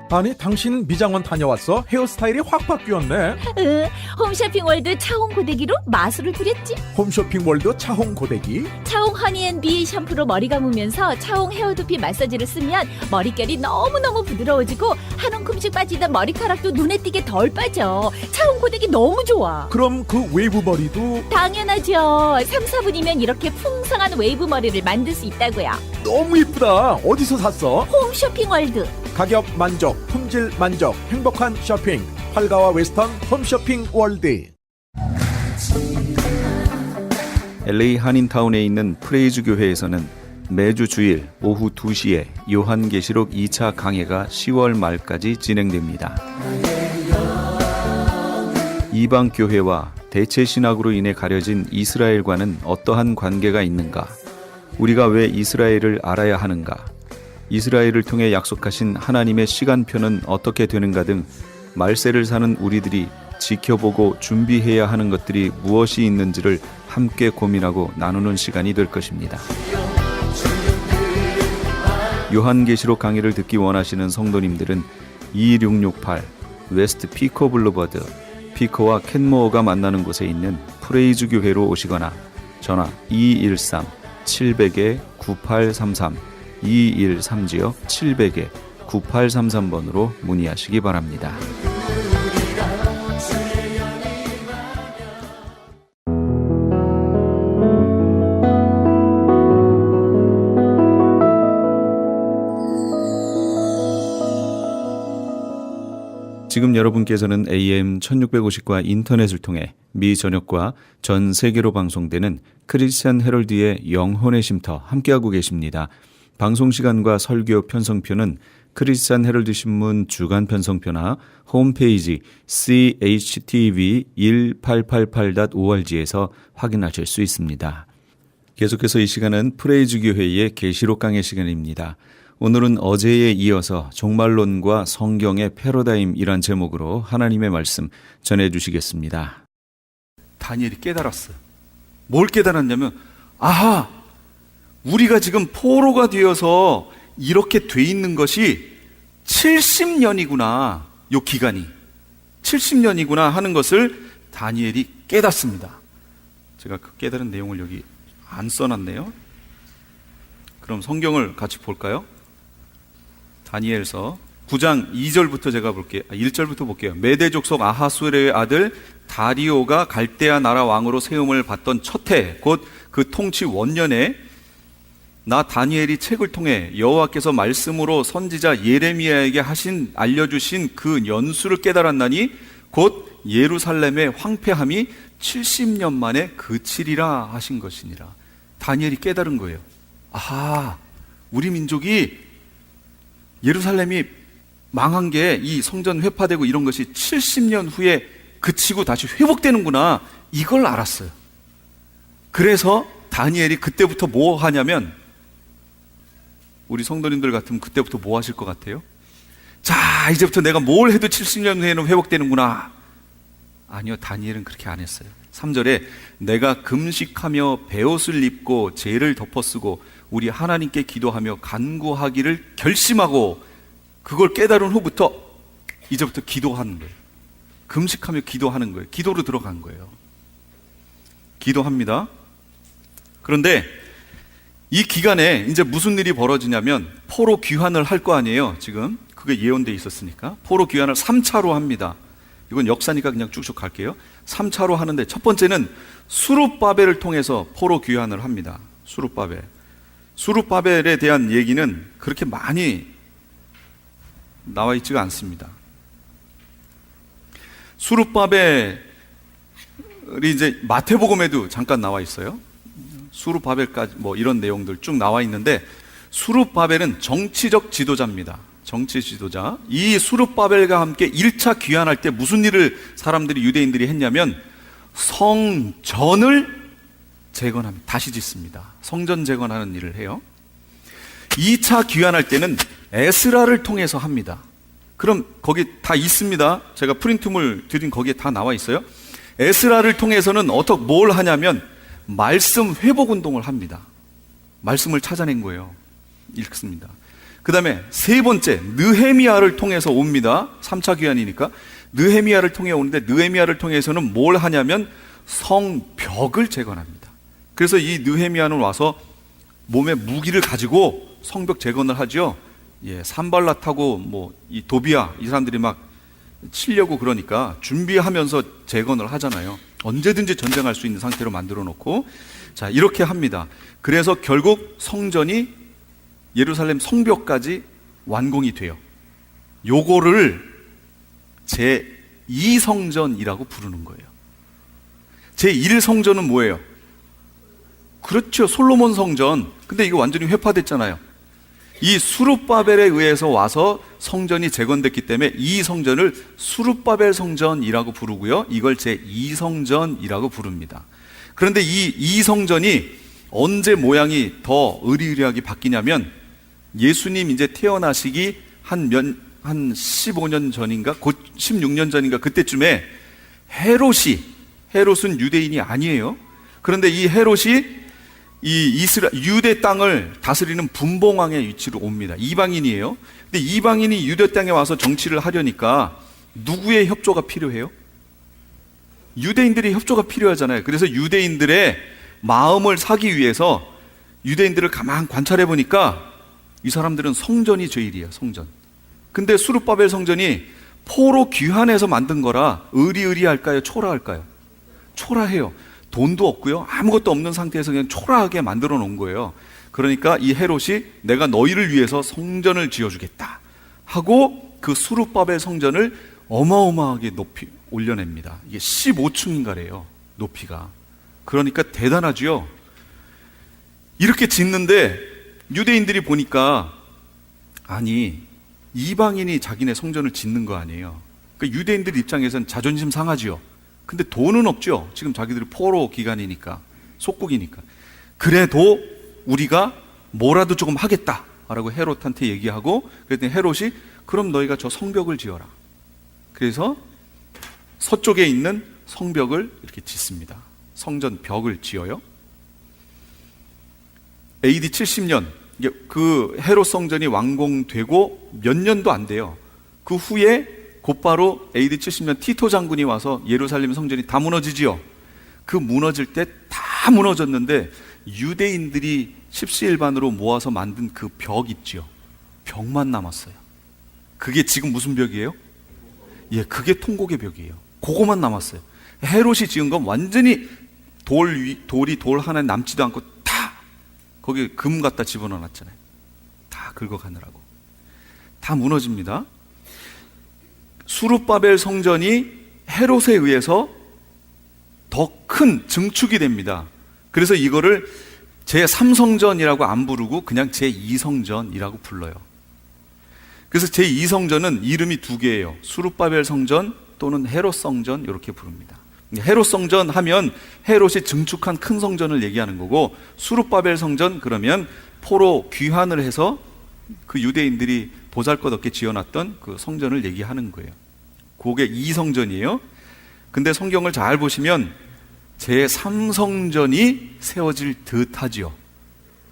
아니 당신 미장원 다녀왔어? 헤어스타일이 확 바뀌었네. 홈쇼핑월드 차홍 고데기로 마술을 부렸지. 홈쇼핑월드 차홍 고데기. 차홍 허니앤비 샴푸로 머리 감으면서 차홍 헤어두피 마사지를 쓰면 머릿결이 너무너무 부드러워지고 한 움큼씩 빠지던 머리카락도 눈에 띄게 덜 빠져. 차홍 고데기 너무 좋아. 그럼 그 웨이브 머리도 당연하죠. 3, 4분이면 이렇게 풍성한 웨이브 머리를 만들 수 있다고요. 너무 이쁘다. 어디서 샀어? 홈쇼핑월드. 가격 만족, 품질 만족, 행복한 쇼핑. 활가와 웨스턴 홈쇼핑 월드. LA 한인타운에 있는 프레이즈 교회에서는 매주 주일 오후 2시에 요한계시록 2차 강해가 10월 말까지 진행됩니다. 이방 교회와 대체 신학으로 인해 가려진 이스라엘과는 어떠한 관계가 있는가? 우리가 왜 이스라엘을 알아야 하는가? 이스라엘을 통해 약속하신 하나님의 시간표는 어떻게 되는가 등 말세를 사는 우리들이 지켜보고 준비해야 하는 것들이 무엇이 있는지를 함께 고민하고 나누는 시간이 될 것입니다. 요한계시록 강의를 듣기 원하시는 성도님들은 2668 웨스트 피코 블루버드 피코와 켄모어가 만나는 곳에 있는 프레이즈 교회로 오시거나 전화 213-700-9833 213-700-9833번으로 문의하시기 바랍니다. 지금 여러분께서는 AM 1650과 인터넷을 통해 미 전역과 전 세계로 방송되는 크리스찬 헤럴드의 영혼의 쉼터 함께하고 계십니다. 방송 시간과 설교 편성표는 크리스찬 헤럴드 신문 주간 편성표나 홈페이지 CHTV1888.org에서 확인하실 수 있습니다. 계속해서 이 시간은 프레이즈 교회의 계시록 강의 시간입니다. 오늘은 어제에 이어서 종말론과 성경의 패러다임이란 제목으로 하나님의 말씀 전해주시겠습니다. 다니엘이 깨달았어요. 뭘 깨달았냐면 아하! 우리가 지금 포로가 되어서 이렇게 돼 있는 것이 70년이구나. 요 기간이 70년이구나 하는 것을 다니엘이 깨닫습니다. 제가 그 깨달은 내용을 여기 안 써놨네요. 그럼 성경을 같이 볼까요? 다니엘서 9장 2절부터 제가 볼게요. 1절부터 볼게요. 메대 족속 아하수에르의 아들 다리오가 갈대아 나라 왕으로 세움을 받던 첫 해, 곧 그 통치 원년에 나 다니엘이 책을 통해 여호와께서 말씀으로 선지자 예레미야에게 알려주신 그 연수를 깨달았나니 곧 예루살렘의 황폐함이 70년 만에 그치리라 하신 것이니라. 다니엘이 깨달은 거예요. 아하, 우리 민족이 예루살렘이 망한 게 이 성전 회파되고 이런 것이 70년 후에 그치고 다시 회복되는구나. 이걸 알았어요. 그래서 다니엘이 그때부터 뭐 하냐면 우리 성도님들 같으면 그때부터 뭐 하실 것 같아요? 자, 이제부터 내가 뭘 해도 70년 후에는 회복되는구나. 아니요, 다니엘은 그렇게 안 했어요. 3절에 내가 금식하며 베옷을 입고 죄를 덮어쓰고 우리 하나님께 기도하며 간구하기를 결심하고 그걸 깨달은 후부터 이제부터 기도하는 거예요. 금식하며 기도하는 거예요. 기도로 들어간 거예요. 기도합니다. 그런데 이 기간에 이제 무슨 일이 벌어지냐면 포로 귀환을 할 거 아니에요. 지금 그게 예언돼 있었으니까 포로 귀환을 3차로 합니다. 이건 역사니까 그냥 쭉쭉 갈게요. 3차로 하는데 첫 번째는 수룹바벨을 통해서 포로 귀환을 합니다. 수룹바벨. 수룹바벨에 대한 얘기는 그렇게 많이 나와 있지가 않습니다. 수룹바벨이 이제 마태복음에도 잠깐 나와 있어요. 수룹바벨까지 뭐 이런 내용들 쭉 나와 있는데, 수룹바벨은 정치적 지도자입니다. 정치 지도자. 이 수룹바벨과 함께 1차 귀환할 때 무슨 일을 사람들이, 유대인들이 했냐면 성전을 재건합니다. 다시 짓습니다. 성전 재건하는 일을 해요. 2차 귀환할 때는 에스라를 통해서 합니다. 그럼 거기 다 있습니다. 제가 프린트물 드린 거기에 다 나와 있어요. 에스라를 통해서는 뭘 하냐면 말씀 회복 운동을 합니다. 말씀을 찾아낸 거예요. 읽습니다. 그 다음에 세 번째, 느헤미야를 통해서 옵니다. 3차 귀환이니까 느헤미야를 통해 오는데, 느헤미야를 통해서는 뭘 하냐면 성벽을 재건합니다. 그래서 이 느헤미야는 와서 몸에 무기를 가지고 성벽 재건을 하죠. 예, 산발랏하고 뭐 이 도비야 이 사람들이 막 치려고 그러니까 준비하면서 재건을 하잖아요. 언제든지 전쟁할 수 있는 상태로 만들어 놓고, 자, 이렇게 합니다. 그래서 결국 성전이, 예루살렘 성벽까지 완공이 돼요. 요거를 제2성전이라고 부르는 거예요. 제1성전은 뭐예요? 그렇죠, 솔로몬 성전. 근데 이거 완전히 회파됐잖아요. 이 수룹바벨에 의해서 와서 성전이 재건됐기 때문에 이 성전을 수룹바벨 성전이라고 부르고요, 이걸 제2성전이라고 부릅니다. 그런데 이 성전이 언제 모양이 더 의리의리하게 바뀌냐면, 예수님 이제 태어나시기 한 15년 전인가, 곧 16년 전인가, 그때쯤에 헤롯은 유대인이 아니에요. 그런데 이 헤롯이 이 유대 땅을 다스리는 분봉왕의 위치로 옵니다. 이방인이에요. 근데 이방인이 유대 땅에 와서 정치를 하려니까 누구의 협조가 필요해요? 유대인들의 협조가 필요하잖아요. 그래서 유대인들의 마음을 사기 위해서 유대인들을 가만 관찰해 보니까 이 사람들은 성전이 제일이에요. 성전. 근데 수룹바벨 성전이 포로 귀환해서 만든 거라 의리의리할까요? 초라할까요? 초라해요. 돈도 없고요, 아무것도 없는 상태에서 그냥 초라하게 만들어 놓은 거예요. 그러니까 이 헤롯이 내가 너희를 위해서 성전을 지어주겠다 하고 그 수룹바벨 성전을 어마어마하게 높이 올려냅니다. 이게 15층인가래요, 높이가. 그러니까 대단하죠. 이렇게 짓는데 유대인들이 보니까, 아니, 이방인이 자기네 성전을 짓는 거 아니에요. 그러니까 유대인들 입장에서는 자존심 상하지요. 근데 돈은 없죠. 지금 자기들이 포로 기간이니까, 속국이니까. 그래도 우리가 뭐라도 조금 하겠다라고 헤롯한테 얘기하고, 그랬더니 헤롯이 그럼 너희가 저 성벽을 지어라. 그래서 서쪽에 있는 성벽을 이렇게 짓습니다. 성전 벽을 지어요. AD 70년, 그 헤롯 성전이 완공되고 몇 년도 안 돼요. 그 후에 곧바로 AD 70년 티토 장군이 와서 예루살렘 성전이 다 무너지지요. 그 무너질 때 다 무너졌는데 유대인들이 십시일반으로 모아서 만든 그 벽 있죠. 벽만 남았어요. 그게 지금 무슨 벽이에요? 예, 그게 통곡의 벽이에요. 그거만 남았어요. 헤롯이 지은 건 완전히 돌이 돌 하나 남지도 않고 다 거기에 금 갖다 집어넣어 놨잖아요. 다 긁어가느라고. 다 무너집니다. 수룹바벨 성전이 헤롯에 의해서 더 큰 증축이 됩니다. 그래서 이거를 제3성전이라고 안 부르고 그냥 제2성전이라고 불러요. 그래서 제2성전은 이름이 두 개예요. 수룹바벨 성전 또는 헤롯 성전, 이렇게 부릅니다. 헤롯 성전 하면 헤롯이 증축한 큰 성전을 얘기하는 거고, 수룹바벨 성전 그러면 포로 귀환을 해서 그 유대인들이 보잘것없게 지어놨던 그 성전을 얘기하는 거예요. 그게 2성전이에요. 근데 성경을 잘 보시면 제3성전이 세워질 듯 하지요.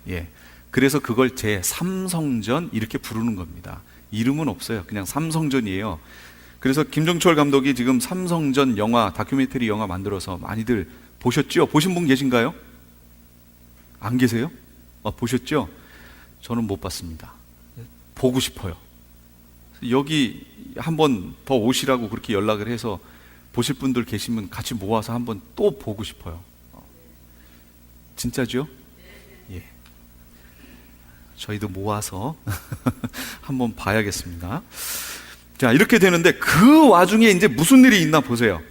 예. 그래서 그걸 제3성전 이렇게 부르는 겁니다. 이름은 없어요. 그냥 3성전이에요. 그래서 김종철 감독이 지금 3성전 영화, 다큐멘터리 영화 만들어서 많이들 보셨죠? 보신 분 계신가요? 안 계세요? 보셨죠? 저는 못 봤습니다. 보고 싶어요. 여기 한번 더 오시라고 그렇게 연락을 해서 보실 분들 계시면 같이 모아서 한번 또 보고 싶어요. 진짜죠? 예. 저희도 모아서 한번 봐야겠습니다. 자, 이렇게 되는데 그 와중에 이제 무슨 일이 있나 보세요.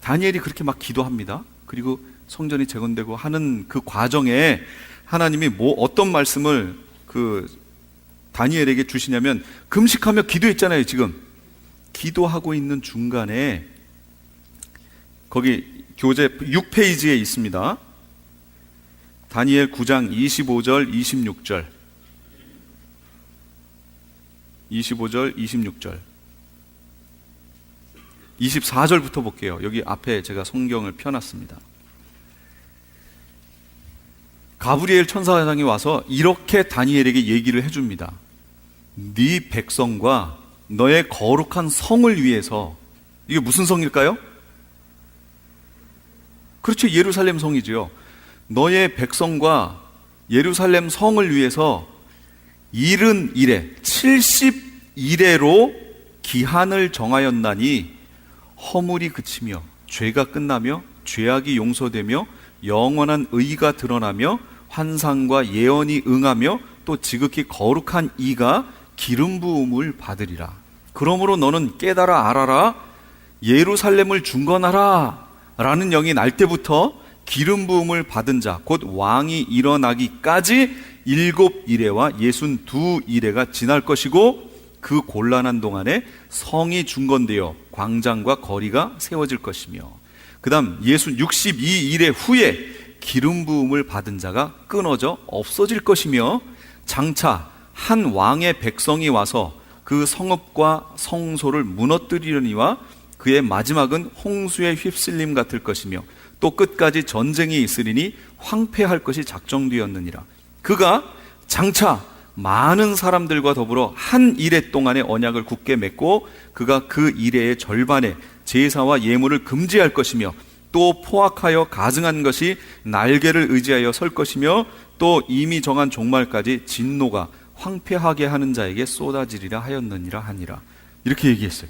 다니엘이 그렇게 막 기도합니다. 그리고 성전이 재건되고 하는 그 과정에 하나님이 어떤 말씀을 다니엘에게 주시냐면, 금식하며 기도했잖아요. 지금 기도하고 있는 중간에 거기 교재 6페이지에 있습니다. 다니엘 9장 25절 26절 25절 26절 24절부터 볼게요. 여기 앞에 제가 성경을 펴놨습니다. 가브리엘 천사장이 와서 이렇게 다니엘에게 얘기를 해줍니다. 네 백성과 너의 거룩한 성을 위해서, 이게 무슨 성일까요? 그렇죠, 예루살렘 성이지요. 너의 백성과 예루살렘 성을 위해서 70일에 70일에로 기한을 정하였나니 허물이 그치며 죄가 끝나며 죄악이 용서되며 영원한 의가 드러나며 환상과 예언이 응하며 또 지극히 거룩한 이가 기름 부음을 받으리라. 그러므로 너는 깨달아 알아라. 예루살렘을 중건하라 라는 영이 날 때부터 기름 부음을 받은 자 곧 왕이 일어나기까지 7일에와 62일에가 지날 것이고, 그 곤란한 동안에 성이 중건되어 광장과 거리가 세워질 것이며, 그 다음 62일의 후에 기름 부음을 받은 자가 끊어져 없어질 것이며, 장차 한 왕의 백성이 와서 그 성읍과 성소를 무너뜨리려니와 그의 마지막은 홍수의 휩쓸림 같을 것이며, 또 끝까지 전쟁이 있으리니 황폐할 것이 작정되었느니라. 그가 장차 많은 사람들과 더불어 한 이레 동안의 언약을 굳게 맺고, 그가 그 이레의 절반에 제사와 예물을 금지할 것이며, 또 포악하여 가증한 것이 날개를 의지하여 설 것이며, 또 이미 정한 종말까지 진노가 황폐하게 하는 자에게 쏟아지리라 하였느니라 하니라. 이렇게 얘기했어요.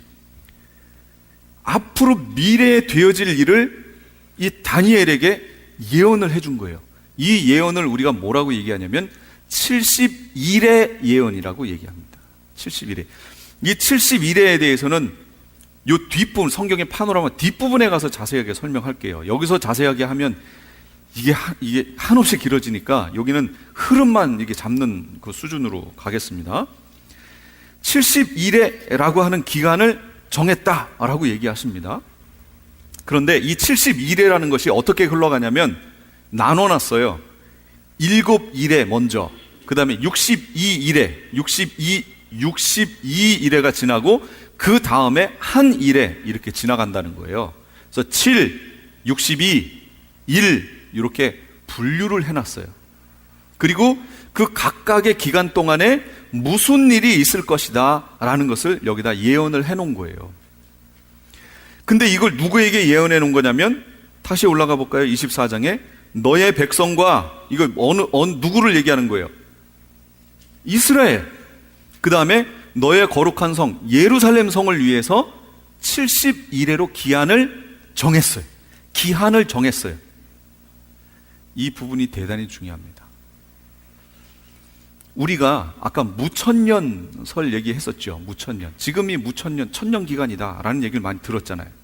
앞으로 미래에 되어질 일을 이 다니엘에게 예언을 해준 거예요. 이 예언을 우리가 뭐라고 얘기하냐면 70일의 예언이라고 얘기합니다. 70일에. 이 70일에 대해서는 이 뒷부분, 성경의 파노라마 뒷부분에 가서 자세하게 설명할게요. 여기서 자세하게 하면 이게 한없이 길어지니까 여기는 흐름만 이렇게 잡는 그 수준으로 가겠습니다. 70일에라고 하는 기간을 정했다라고 얘기하십니다. 그런데 이 70일에라는 것이 어떻게 흘러가냐면 나눠놨어요. 7일에 먼저, 그 다음에 62일에가 지나고 그 다음에 한 일에 이렇게 지나간다는 거예요. 그래서 7, 62, 1 이렇게 분류를 해놨어요. 그리고 그 각각의 기간 동안에 무슨 일이 있을 것이다 라는 것을 여기다 예언을 해놓은 거예요. 근데 이걸 누구에게 예언해 놓은 거냐면, 다시 올라가 볼까요? 24장에 너의 백성과, 이거 누구를 얘기하는 거예요? 이스라엘. 그 다음에 너의 거룩한 성 예루살렘 성을 위해서 70일에로 기한을 정했어요. 기한을 정했어요. 이 부분이 대단히 중요합니다. 우리가 아까 무천년설 얘기했었죠. 무천년. 지금이 무천년, 천년 기간이다 라는 얘기를 많이 들었잖아요.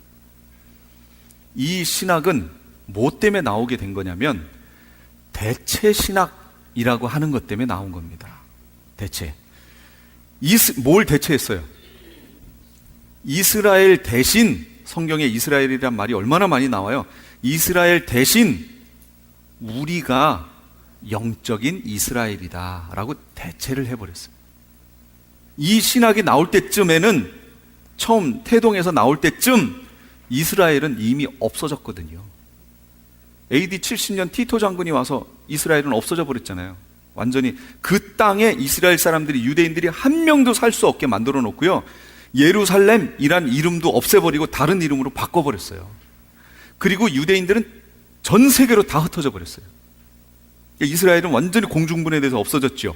이 신학은 뭐 때문에 나오게 된 거냐면 대체 신학이라고 하는 것 때문에 나온 겁니다. 대체. 뭘 대체했어요? 이스라엘 대신, 성경에 이스라엘이란 말이 얼마나 많이 나와요. 이스라엘 대신 우리가 영적인 이스라엘이다 라고 대체를 해버렸어요. 이 신학이 나올 때쯤에는, 처음 태동에서 나올 때쯤 이스라엘은 이미 없어졌거든요. AD 70년 티토 장군이 와서 이스라엘은 없어져 버렸잖아요. 완전히 그 땅에 이스라엘 사람들이, 유대인들이 한 명도 살 수 없게 만들어 놓고요, 예루살렘이란 이름도 없애버리고 다른 이름으로 바꿔버렸어요. 그리고 유대인들은 전 세계로 다 흩어져 버렸어요. 그러니까 이스라엘은 완전히 공중분해돼서 없어졌죠.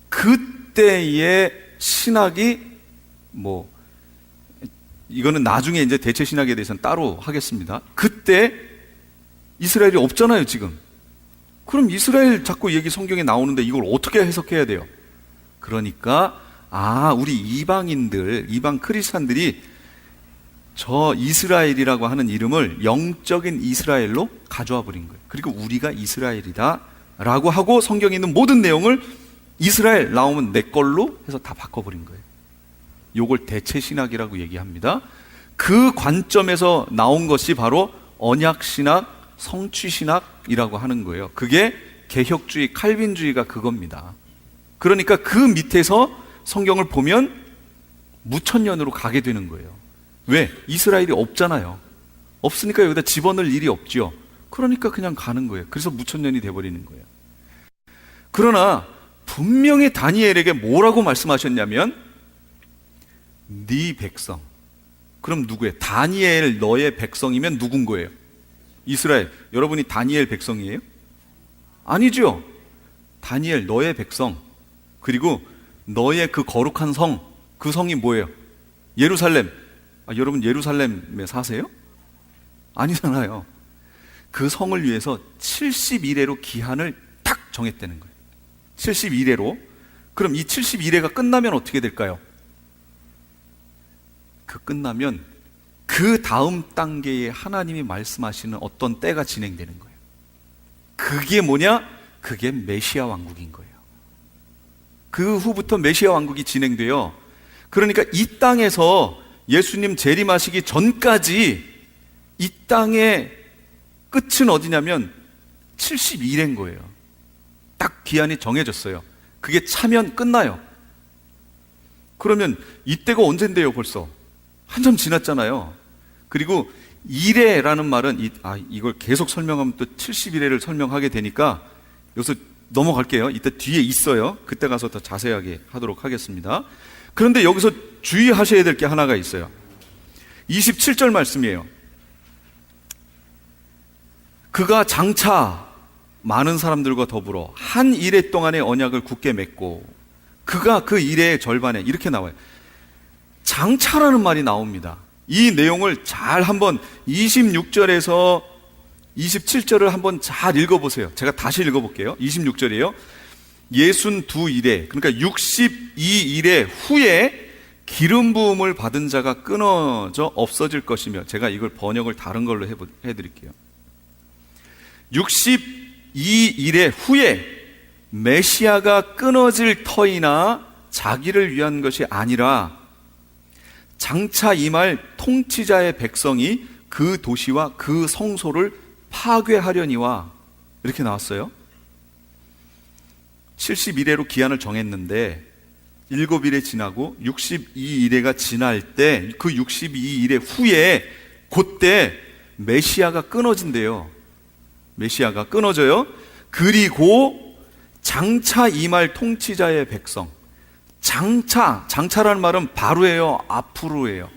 그때의 신학이 이거는 나중에 이제 대체 신학에 대해서는 따로 하겠습니다. 그때 이스라엘이 없잖아요, 지금. 그럼 이스라엘 자꾸 얘기 성경에 나오는데 이걸 어떻게 해석해야 돼요? 그러니까 우리 이방인들, 이방 크리스찬들이 저 이스라엘이라고 하는 이름을 영적인 이스라엘로 가져와 버린 거예요. 그리고 우리가 이스라엘이다 라고 하고 성경에 있는 모든 내용을 이스라엘 나오면 내 걸로 해서 다 바꿔버린 거예요. 요걸 대체 신학이라고 얘기합니다. 그 관점에서 나온 것이 바로 언약신학, 성취신학이라고 하는 거예요. 그게 개혁주의, 칼빈주의가 그겁니다. 그러니까 그 밑에서 성경을 보면 무천년으로 가게 되는 거예요. 왜? 이스라엘이 없잖아요. 없으니까 여기다 집어넣을 일이 없죠. 그러니까 그냥 가는 거예요. 그래서 무천년이 돼버리는 거예요. 그러나 분명히 다니엘에게 뭐라고 말씀하셨냐면 네 백성. 그럼 누구예요? 다니엘 너의 백성이면 누군 거예요? 이스라엘. 여러분이 다니엘 백성이에요? 아니죠. 다니엘 너의 백성. 그리고 너의 그 거룩한 성. 그 성이 뭐예요? 예루살렘. 여러분 예루살렘에 사세요? 아니잖아요. 그 성을 위해서 71회로 기한을 딱 정했다는 거예요. 71회로. 그럼 이 71회가 끝나면 어떻게 될까요? 끝나면 그 다음 단계에 하나님이 말씀하시는 어떤 때가 진행되는 거예요. 그게 뭐냐? 그게 메시아 왕국인 거예요. 그 후부터 메시아 왕국이 진행돼요. 그러니까 이 땅에서 예수님 재림하시기 전까지 이 땅의 끝은 어디냐면 71회인 거예요. 딱 기한이 정해졌어요. 그게 차면 끝나요. 그러면 이때가 언젠데요 벌써? 한참 지났잖아요. 그리고 이래라는 말은 이걸 계속 설명하면 또 71회를 설명하게 되니까 여기서 넘어갈게요. 이따 뒤에 있어요. 그때 가서 더 자세하게 하도록 하겠습니다. 그런데 여기서 주의하셔야 될 게 하나가 있어요. 27절 말씀이에요. 그가 장차 많은 사람들과 더불어 한 이래 동안의 언약을 굳게 맺고 그가 그 이래의 절반에 이렇게 나와요. 장차라는 말이 나옵니다. 이 내용을 잘 한번 26절에서 27절을 한번 잘 읽어보세요. 제가 다시 읽어볼게요. 26절이에요. 62일에 그러니까 62일에 후에 기름 부음을 받은 자가 끊어져 없어질 것이며 제가 이걸 번역을 다른 걸로 해드릴게요. 62일에 후에 메시아가 끊어질 터이나 자기를 위한 것이 아니라 장차 임할 통치자의 백성이 그 도시와 그 성소를 파괴하려니와 이렇게 나왔어요. 71회로 기한을 정했는데 7일에 지나고 62일에가 지날 때 그 62일에 후에 그때 메시아가 끊어진대요. 메시아가 끊어져요. 그리고 장차 임할 통치자의 백성. 장차라는 말은 바로예요, 앞으로예요.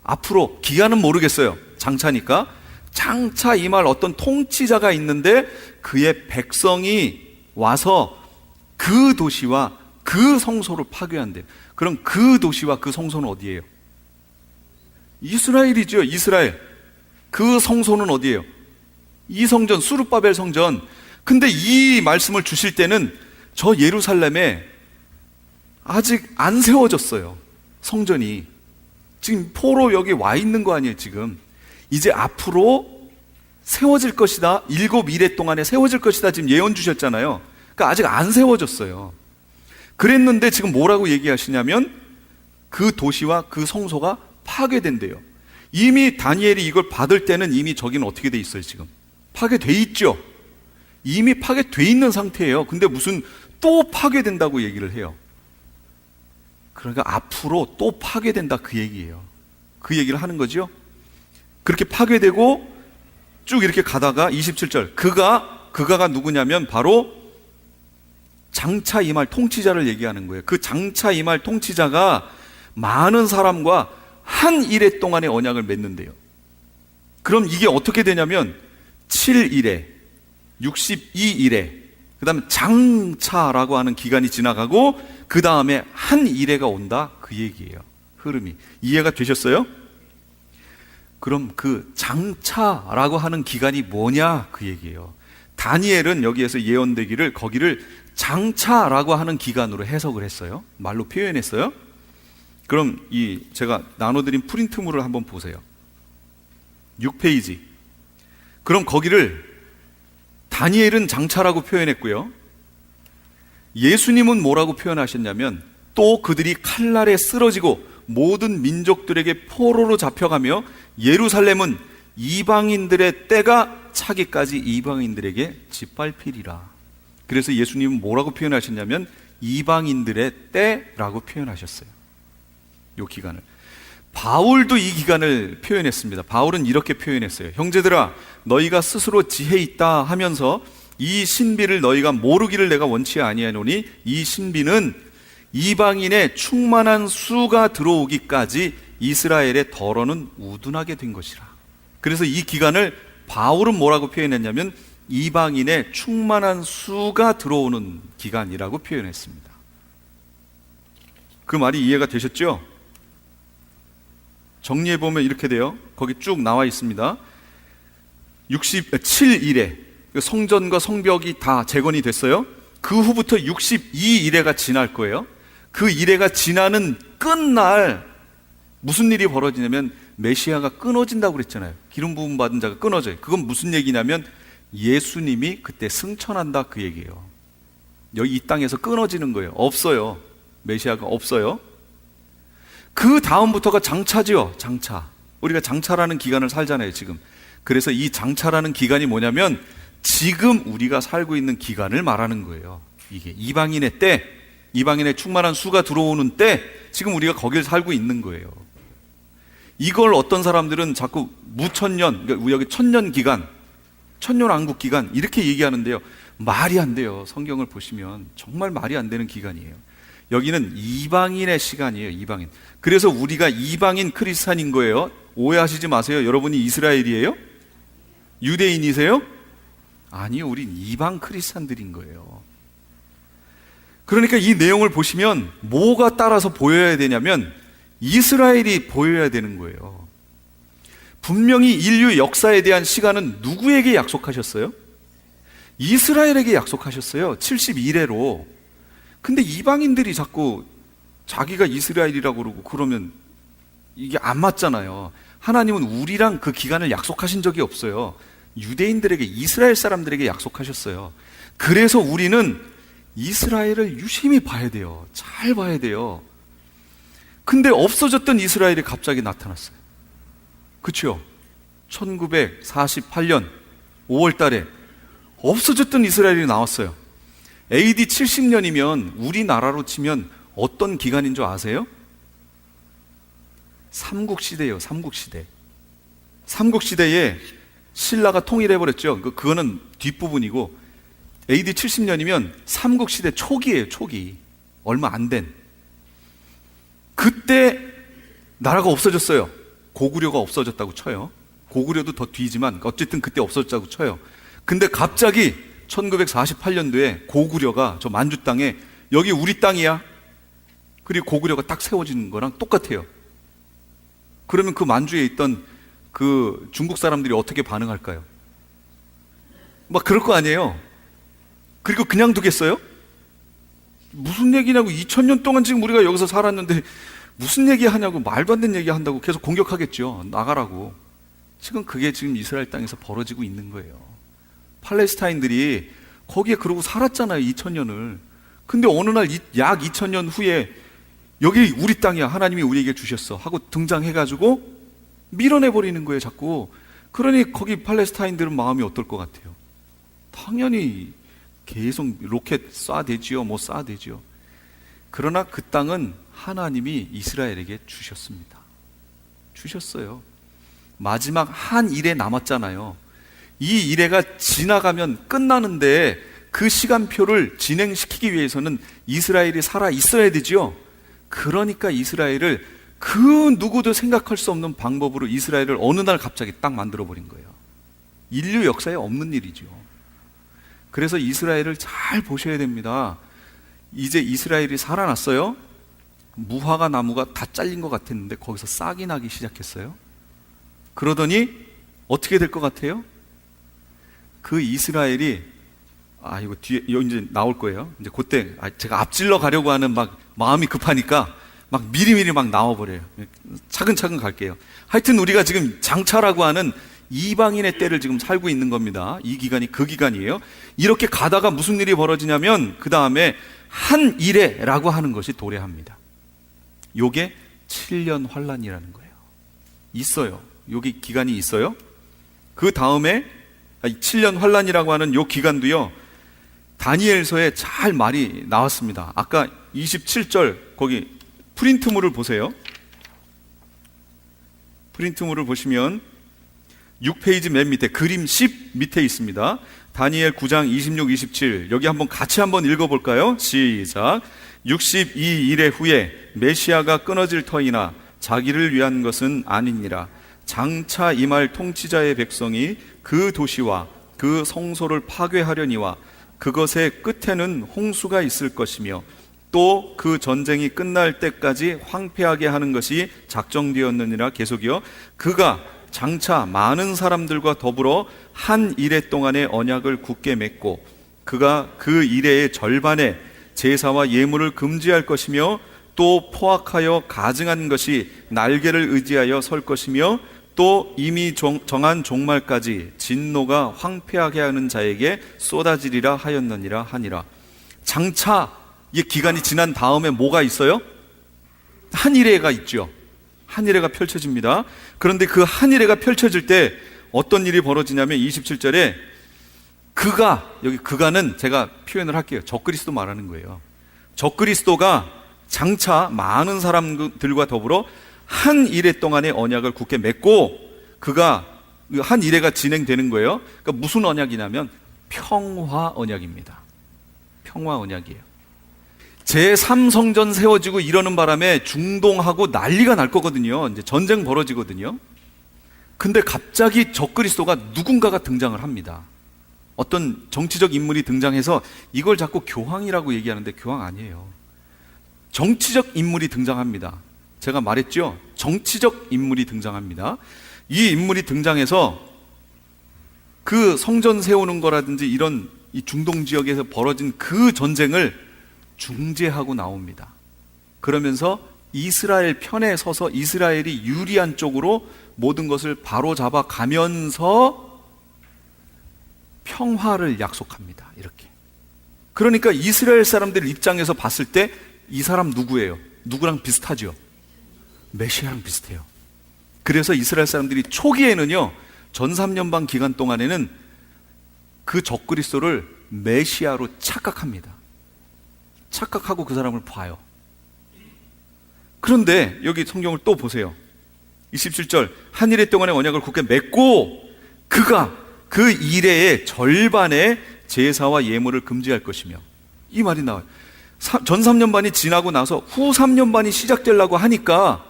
앞으로 기한은 모르겠어요. 장차니까 장차 임할 어떤 통치자가 있는데 그의 백성이 와서 그 도시와 그 성소를 파괴한대요. 그럼 그 도시와 그 성소는 어디예요? 이스라엘이죠. 이스라엘. 그 성소는 어디예요? 이 성전, 수르바벨 성전. 근데 이 말씀을 주실 때는 저 예루살렘에 아직 안 세워졌어요. 성전이. 지금 포로 여기 와 있는 거 아니에요, 지금. 이제 앞으로 세워질 것이다. 7일에 동안에 세워질 것이다. 지금 예언 주셨잖아요. 그러니까 아직 안 세워졌어요. 그랬는데 지금 뭐라고 얘기하시냐면 그 도시와 그 성소가 파괴된대요. 이미 다니엘이 이걸 받을 때는 이미 저기는 어떻게 돼 있어요, 지금? 파괴돼 있죠. 이미 파괴돼 있는 상태예요. 근데 무슨 또 파괴된다고 얘기를 해요. 그러니까 앞으로 또 파괴된다 그 얘기예요. 그 얘기를 하는 거죠. 그렇게 파괴되고 쭉 이렇게 가다가 27절 그가가 누구냐면 바로 장차 임할 통치자를 얘기하는 거예요. 그 장차 임할 통치자가 많은 사람과 한 일해 동안의 언약을 맺는데요. 그럼 이게 어떻게 되냐면 7일에, 62일에, 그 다음에 장차라고 하는 기간이 지나가고 그 다음에 한 일회가 온다, 그 얘기예요. 흐름이 이해가 되셨어요? 그럼 그 장차라고 하는 기간이 뭐냐, 그 얘기예요. 다니엘은 여기에서 예언되기를 거기를 장차라고 하는 기간으로 해석을 했어요. 말로 표현했어요. 그럼 이 제가 나눠드린 프린트물을 한번 보세요. 6페이지. 그럼 거기를 다니엘은 장차라고 표현했고요. 예수님은 뭐라고 표현하셨냐면 또 그들이 칼날에 쓰러지고 모든 민족들에게 포로로 잡혀가며 예루살렘은 이방인들의 때가 차기까지 이방인들에게 짓밟히리라. 그래서 예수님은 뭐라고 표현하셨냐면 이방인들의 때라고 표현하셨어요. 이 기간을. 바울도 이 기간을 표현했습니다. 바울은 이렇게 표현했어요. 형제들아, 너희가 스스로 지혜 있다 하면서 이 신비를 너희가 모르기를 내가 원치 아니하노니 이 신비는 이방인의 충만한 수가 들어오기까지 이스라엘의 덜어는 우둔하게 된 것이라. 그래서 이 기간을 바울은 뭐라고 표현했냐면 이방인의 충만한 수가 들어오는 기간이라고 표현했습니다. 그 말이 이해가 되셨죠? 정리해보면 이렇게 돼요. 거기 쭉 나와 있습니다. 67일에 성전과 성벽이 다 재건이 됐어요. 그 후부터 62일에가 지날 거예요. 그 일회가 지나는 끝날 무슨 일이 벌어지냐면 메시아가 끊어진다고 그랬잖아요. 기름 부음 받은 자가 끊어져요. 그건 무슨 얘기냐면 예수님이 그때 승천한다, 그 얘기예요. 여기 이 땅에서 끊어지는 거예요. 없어요. 메시아가 없어요. 그 다음부터가 장차죠. 장차. 우리가 장차라는 기간을 살잖아요, 지금. 그래서 이 장차라는 기간이 뭐냐면 지금 우리가 살고 있는 기간을 말하는 거예요. 이게 이방인의 때, 이방인의 충만한 수가 들어오는 때, 지금 우리가 거길 살고 있는 거예요. 이걸 어떤 사람들은 자꾸 무천년, 그러니까 여기 천년 기간, 천년왕국 기간 이렇게 얘기하는데요. 말이 안 돼요. 성경을 보시면 정말 말이 안 되는 기간이에요. 여기는 이방인의 시간이에요. 이방인. 그래서 우리가 이방인 크리스찬인 거예요. 오해하시지 마세요. 여러분이 이스라엘이에요? 유대인이세요? 아니요, 우린 이방 크리스찬들인 거예요. 그러니까 이 내용을 보시면 뭐가 따라서 보여야 되냐면 이스라엘이 보여야 되는 거예요. 분명히 인류 역사에 대한 시간은 누구에게 약속하셨어요? 이스라엘에게 약속하셨어요. 72회로. 근데 이방인들이 자꾸 자기가 이스라엘이라고 그러고 그러면 이게 안 맞잖아요. 하나님은 우리랑 그 기간을 약속하신 적이 없어요. 유대인들에게, 이스라엘 사람들에게 약속하셨어요. 그래서 우리는 이스라엘을 유심히 봐야 돼요. 잘 봐야 돼요. 근데 없어졌던 이스라엘이 갑자기 나타났어요. 그렇죠? 1948년 5월 달에 없어졌던 이스라엘이 나왔어요. AD 70년이면 우리나라로 치면 어떤 기간인 줄 아세요? 삼국시대예요. 삼국시대. 삼국시대에 신라가 통일해버렸죠. 그거는 뒷부분이고 AD 70년이면 삼국시대 초기예요. 초기. 얼마 안 된. 그때 나라가 없어졌어요. 고구려가 없어졌다고 쳐요. 고구려도 더 뒤지만 어쨌든 그때 없어졌다고 쳐요. 근데 갑자기 1948년도에 고구려가 저 만주 땅에 여기 우리 땅이야. 그리고 고구려가 딱 세워지는 거랑 똑같아요. 그러면 그 만주에 있던 그 중국 사람들이 어떻게 반응할까요? 막 그럴 거 아니에요. 그리고 그냥 두겠어요? 무슨 얘기냐고, 2000년 동안 지금 우리가 여기서 살았는데 무슨 얘기 하냐고, 말도 안 되는 얘기 한다고 계속 공격하겠죠. 나가라고. 지금 그게 지금 이스라엘 땅에서 벌어지고 있는 거예요. 팔레스타인들이 거기에 그러고 살았잖아요, 2000년을. 근데 어느 날 약 2000년 후에 여기 우리 땅이야, 하나님이 우리에게 주셨어 하고 등장해가지고 밀어내버리는 거예요, 자꾸. 그러니 거기 팔레스타인들은 마음이 어떨 것 같아요? 당연히 계속 로켓 쏴대지요, 뭐 쏴대지요. 그러나 그 땅은 하나님이 이스라엘에게 주셨습니다. 주셨어요. 마지막 한 일에 남았잖아요. 이 일회가 지나가면 끝나는데 그 시간표를 진행시키기 위해서는 이스라엘이 살아 있어야 되죠. 그러니까 이스라엘을 그 누구도 생각할 수 없는 방법으로 이스라엘을 어느 날 갑자기 딱 만들어버린 거예요. 인류 역사에 없는 일이죠. 그래서 이스라엘을 잘 보셔야 됩니다. 이제 이스라엘이 살아났어요. 무화과 나무가 다 잘린 것 같았는데 거기서 싹이 나기 시작했어요. 그러더니 어떻게 될 것 같아요? 그 이스라엘이 이거 뒤에 이제 나올 거예요. 이제 그때 제가 앞질러 가려고 하는 막 마음이 급하니까 막 미리미리 막 나와버려요. 차근차근 갈게요. 하여튼 우리가 지금 장차라고 하는 이방인의 때를 지금 살고 있는 겁니다. 이 기간이 그 기간이에요. 이렇게 가다가 무슨 일이 벌어지냐면 그 다음에 한 이레라고 하는 것이 도래합니다. 요게 7년 환란이라는 거예요. 있어요. 여기 기간이 있어요. 그 다음에 7년 환란이라고 하는 요 기간도요, 다니엘서에 잘 말이 나왔습니다. 아까 27절 거기 프린트물을 보세요. 프린트물을 보시면 6페이지 맨 밑에 그림 10 밑에 있습니다. 다니엘 9장 26, 27 여기 같이 한번 읽어볼까요? 시작. 62일의 후에 메시아가 끊어질 터이나 자기를 위한 것은 아니니라. 장차 임할 통치자의 백성이 그 도시와 그 성소를 파괴하려니와 그것의 끝에는 홍수가 있을 것이며 또 그 전쟁이 끝날 때까지 황폐하게 하는 것이 작정되었느니라. 계속이요. 그가 장차 많은 사람들과 더불어 한 이레 동안의 언약을 굳게 맺고 그가 그 이레의 절반에 제사와 예물을 금지할 것이며 또 포악하여 가증한 것이 날개를 의지하여 설 것이며 또 이미 정한 종말까지 진노가 황폐하게 하는 자에게 쏟아지리라 하였느니라 하니라. 장차 이 기간이 지난 다음에 뭐가 있어요? 한 이레가 있죠. 한 이레가 펼쳐집니다. 그런데 그 한 이레가 펼쳐질 때 어떤 일이 벌어지냐면 27절에 여기 그가는 제가 표현을 할게요. 적그리스도 말하는 거예요. 적그리스도가 장차 많은 사람들과 더불어 한 이레 동안의 언약을 굳게 맺고 그가 한 이레가 진행되는 거예요. 그러니까 무슨 언약이냐면 평화 언약입니다. 평화 언약이에요. 제3성전 세워지고 이러는 바람에 중동하고 난리가 날 거거든요. 이제 전쟁 벌어지거든요. 근데 갑자기 적그리스도가 누군가가 등장을 합니다. 어떤 정치적 인물이 등장해서 이걸 자꾸 교황이라고 얘기하는데 교황 아니에요. 정치적 인물이 등장합니다. 제가 말했죠? 정치적 인물이 등장합니다. 이 인물이 등장해서 그 성전 세우는 거라든지 이런 이 중동 지역에서 벌어진 그 전쟁을 중재하고 나옵니다. 그러면서 이스라엘 편에 서서 이스라엘이 유리한 쪽으로 모든 것을 바로잡아 가면서 평화를 약속합니다. 이렇게. 그러니까 이스라엘 사람들 입장에서 봤을 때 이 사람 누구예요? 누구랑 비슷하죠? 메시아랑 비슷해요. 그래서 이스라엘 사람들이 초기에는요, 전3년반 기간 동안에는 그 적그리스도를 메시아로 착각합니다. 착각하고 그 사람을 봐요. 그런데 여기 성경을 또 보세요. 27절 한 이레 동안의 언약을 굳게 맺고 그가 그 이레의 절반의 제사와 예물을 금지할 것이며, 이 말이 나와요. 전 3년반이 지나고 나서 후 3년반이 시작되려고 하니까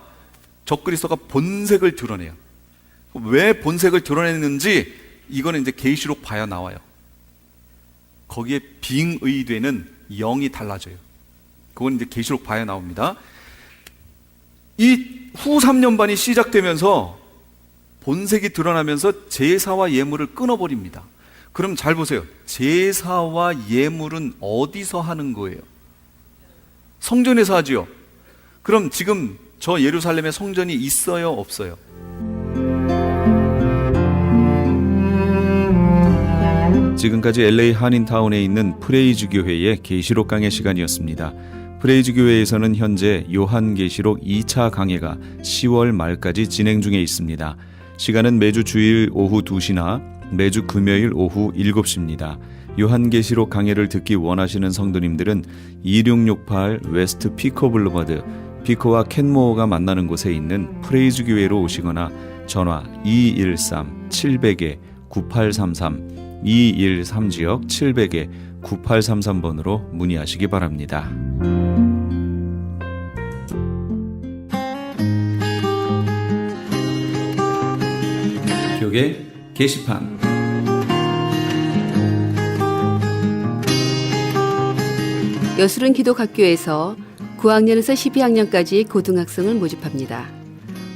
적그리스도가 본색을 드러내요. 왜 본색을 드러냈는지 이거는 이제 계시록 봐야 나와요. 거기에 빙의되는 영이 달라져요. 그건 이제 계시록 봐야 나옵니다. 이 후 3년반이 시작되면서 본색이 드러나면서 제사와 예물을 끊어버립니다. 그럼 잘 보세요. 제사와 예물은 어디서 하는 거예요? 성전에서 하지요. 그럼 지금 저 예루살렘에 성전이 있어요, 없어요? 지금까지 LA 한인타운에 있는 프레이즈 교회의 계시록 강해 시간이었습니다. 프레이즈 교회에서는 현재 요한계시록 2차 강해가 10월 말까지 진행 중에 있습니다. 시간은 매주 주일 오후 2시나 매주 금요일 오후 7시입니다. 요한계시록 강해를 듣기 원하시는 성도님들은 2668 웨스트 피커 블루버드, 피커와 켄모어가 만나는 곳에 있는 프레이즈 교회로 오시거나 전화 213-700-9833 213지역 700-9833번으로 문의하시기 바랍니다. 벽에 게시판 여술은 기독학교에서 9학년에서 12학년까지 고등학생을 모집합니다.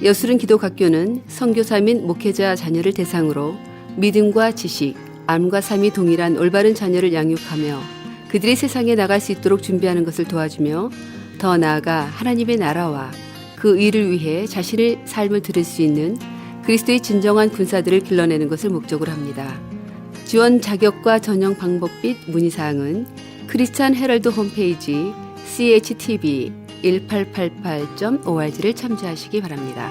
여술은 기독학교는 선교사 및 목회자 자녀를 대상으로 믿음과 지식, 암과 삶이 동일한 올바른 자녀를 양육하며 그들이 세상에 나갈 수 있도록 준비하는 것을 도와주며 더 나아가 하나님의 나라와 그 일을 위해 자신의 삶을 드릴 수 있는 그리스도의 진정한 군사들을 길러내는 것을 목적으로 합니다. 지원 자격과 전형 방법 및 문의사항은 크리스찬 헤럴드 홈페이지 CHTV1888.org를 참조하시기 바랍니다.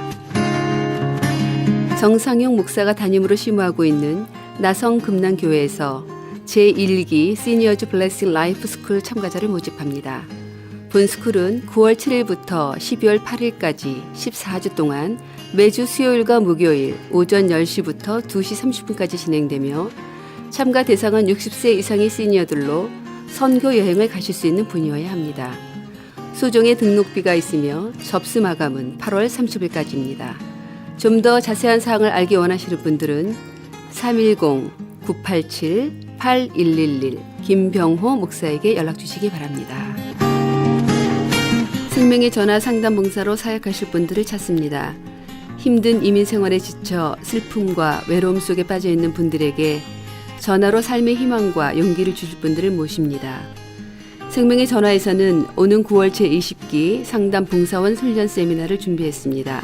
정상용 목사가 담임으로 심우하고 있는 나성금난교회에서 제1기 시니어즈 블레싱 라이프 스쿨 참가자를 모집합니다. 본 스쿨은 9월 7일부터 12월 8일까지 14주 동안 매주 수요일과 목요일 오전 10시부터 2시 30분까지 진행되며 참가 대상은 60세 이상의 시니어들로 선교 여행을 가실 수 있는 분이어야 합니다. 소정의 등록비가 있으며 접수 마감은 8월 30일까지입니다. 좀 더 자세한 사항을 알기 원하시는 분들은 310-987-8111 김병호 목사에게 연락 주시기 바랍니다. 생명의 전화 상담 봉사로 사역하실 분들을 찾습니다. 힘든 이민 생활에 지쳐 슬픔과 외로움 속에 빠져 있는 분들에게 전화로 삶의 희망과 용기를 주실 분들을 모십니다. 생명의 전화에서는 오는 9월 제20기 상담 봉사원 훈련 세미나를 준비했습니다.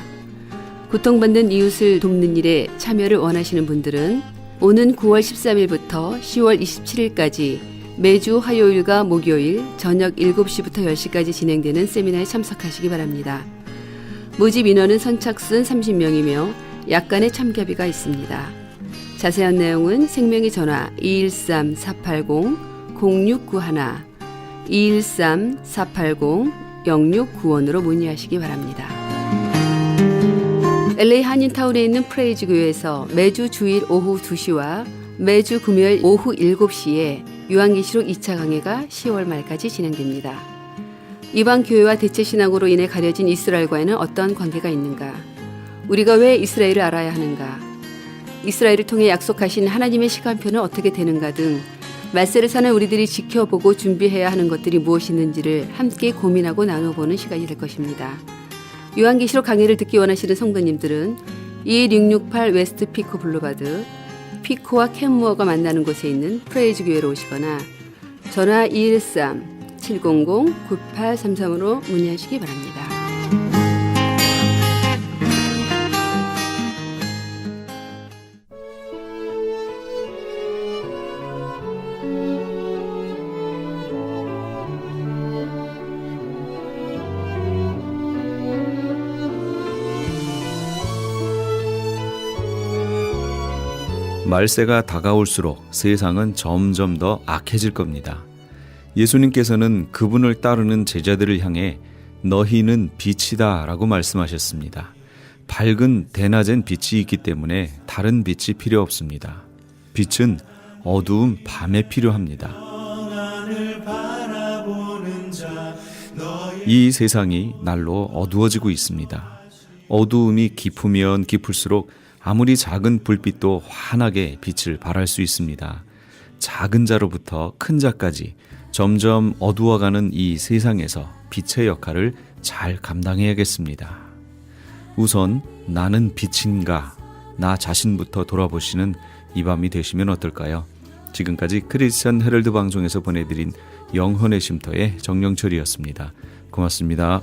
고통받는 이웃을 돕는 일에 참여를 원하시는 분들은 오는 9월 13일부터 10월 27일까지 매주 화요일과 목요일 저녁 7시부터 10시까지 진행되는 세미나에 참석하시기 바랍니다. 모집 인원은 선착순 30명이며 약간의 참가비가 있습니다. 자세한 내용은 생명의 전화 213-480-0691 213-480-0691으로 문의하시기 바랍니다. LA 한인타운에 있는 프레이즈 교회에서 매주 주일 오후 2시와 매주 금요일 오후 7시에 요한계시록 2차 강해가 10월 말까지 진행됩니다. 이방 교회와 대체신앙으로 인해 가려진 이스라엘과는 어떤 관계가 있는가? 우리가 왜 이스라엘을 알아야 하는가? 이스라엘을 통해 약속하신 하나님의 시간표는 어떻게 되는가 등 말세를 사는 우리들이 지켜보고 준비해야 하는 것들이 무엇이있는지를 함께 고민하고 나눠보는 시간이 될 것입니다. 요한계시록 강의를 듣기 원하시는 성도님들은 2668 웨스트 피코 블루바드 피코와 캔무어가 만나는 곳에 있는 프레이즈 교회로 오시거나 전화 213-700-9833으로 문의하시기 바랍니다. 말세가 다가올수록 세상은 점점 더 악해질 겁니다. 예수님께서는 그분을 따르는 제자들을 향해 너희는 빛이다 라고 말씀하셨습니다. 밝은 대낮엔 빛이 있기 때문에 다른 빛이 필요 없습니다. 빛은 어두운 밤에 필요합니다. 이 세상이 날로 어두워지고 있습니다. 어두움이 깊으면 깊을수록 아무리 작은 불빛도 환하게 빛을 발할 수 있습니다. 작은 자로부터 큰 자까지 점점 어두워가는 이 세상에서 빛의 역할을 잘 감당해야겠습니다. 우선 나는 빛인가 나 자신부터 돌아보시는 이 밤이 되시면 어떨까요? 지금까지 크리스천 헤럴드 방송에서 보내드린 영혼의 쉼터의 정영철이었습니다. 고맙습니다.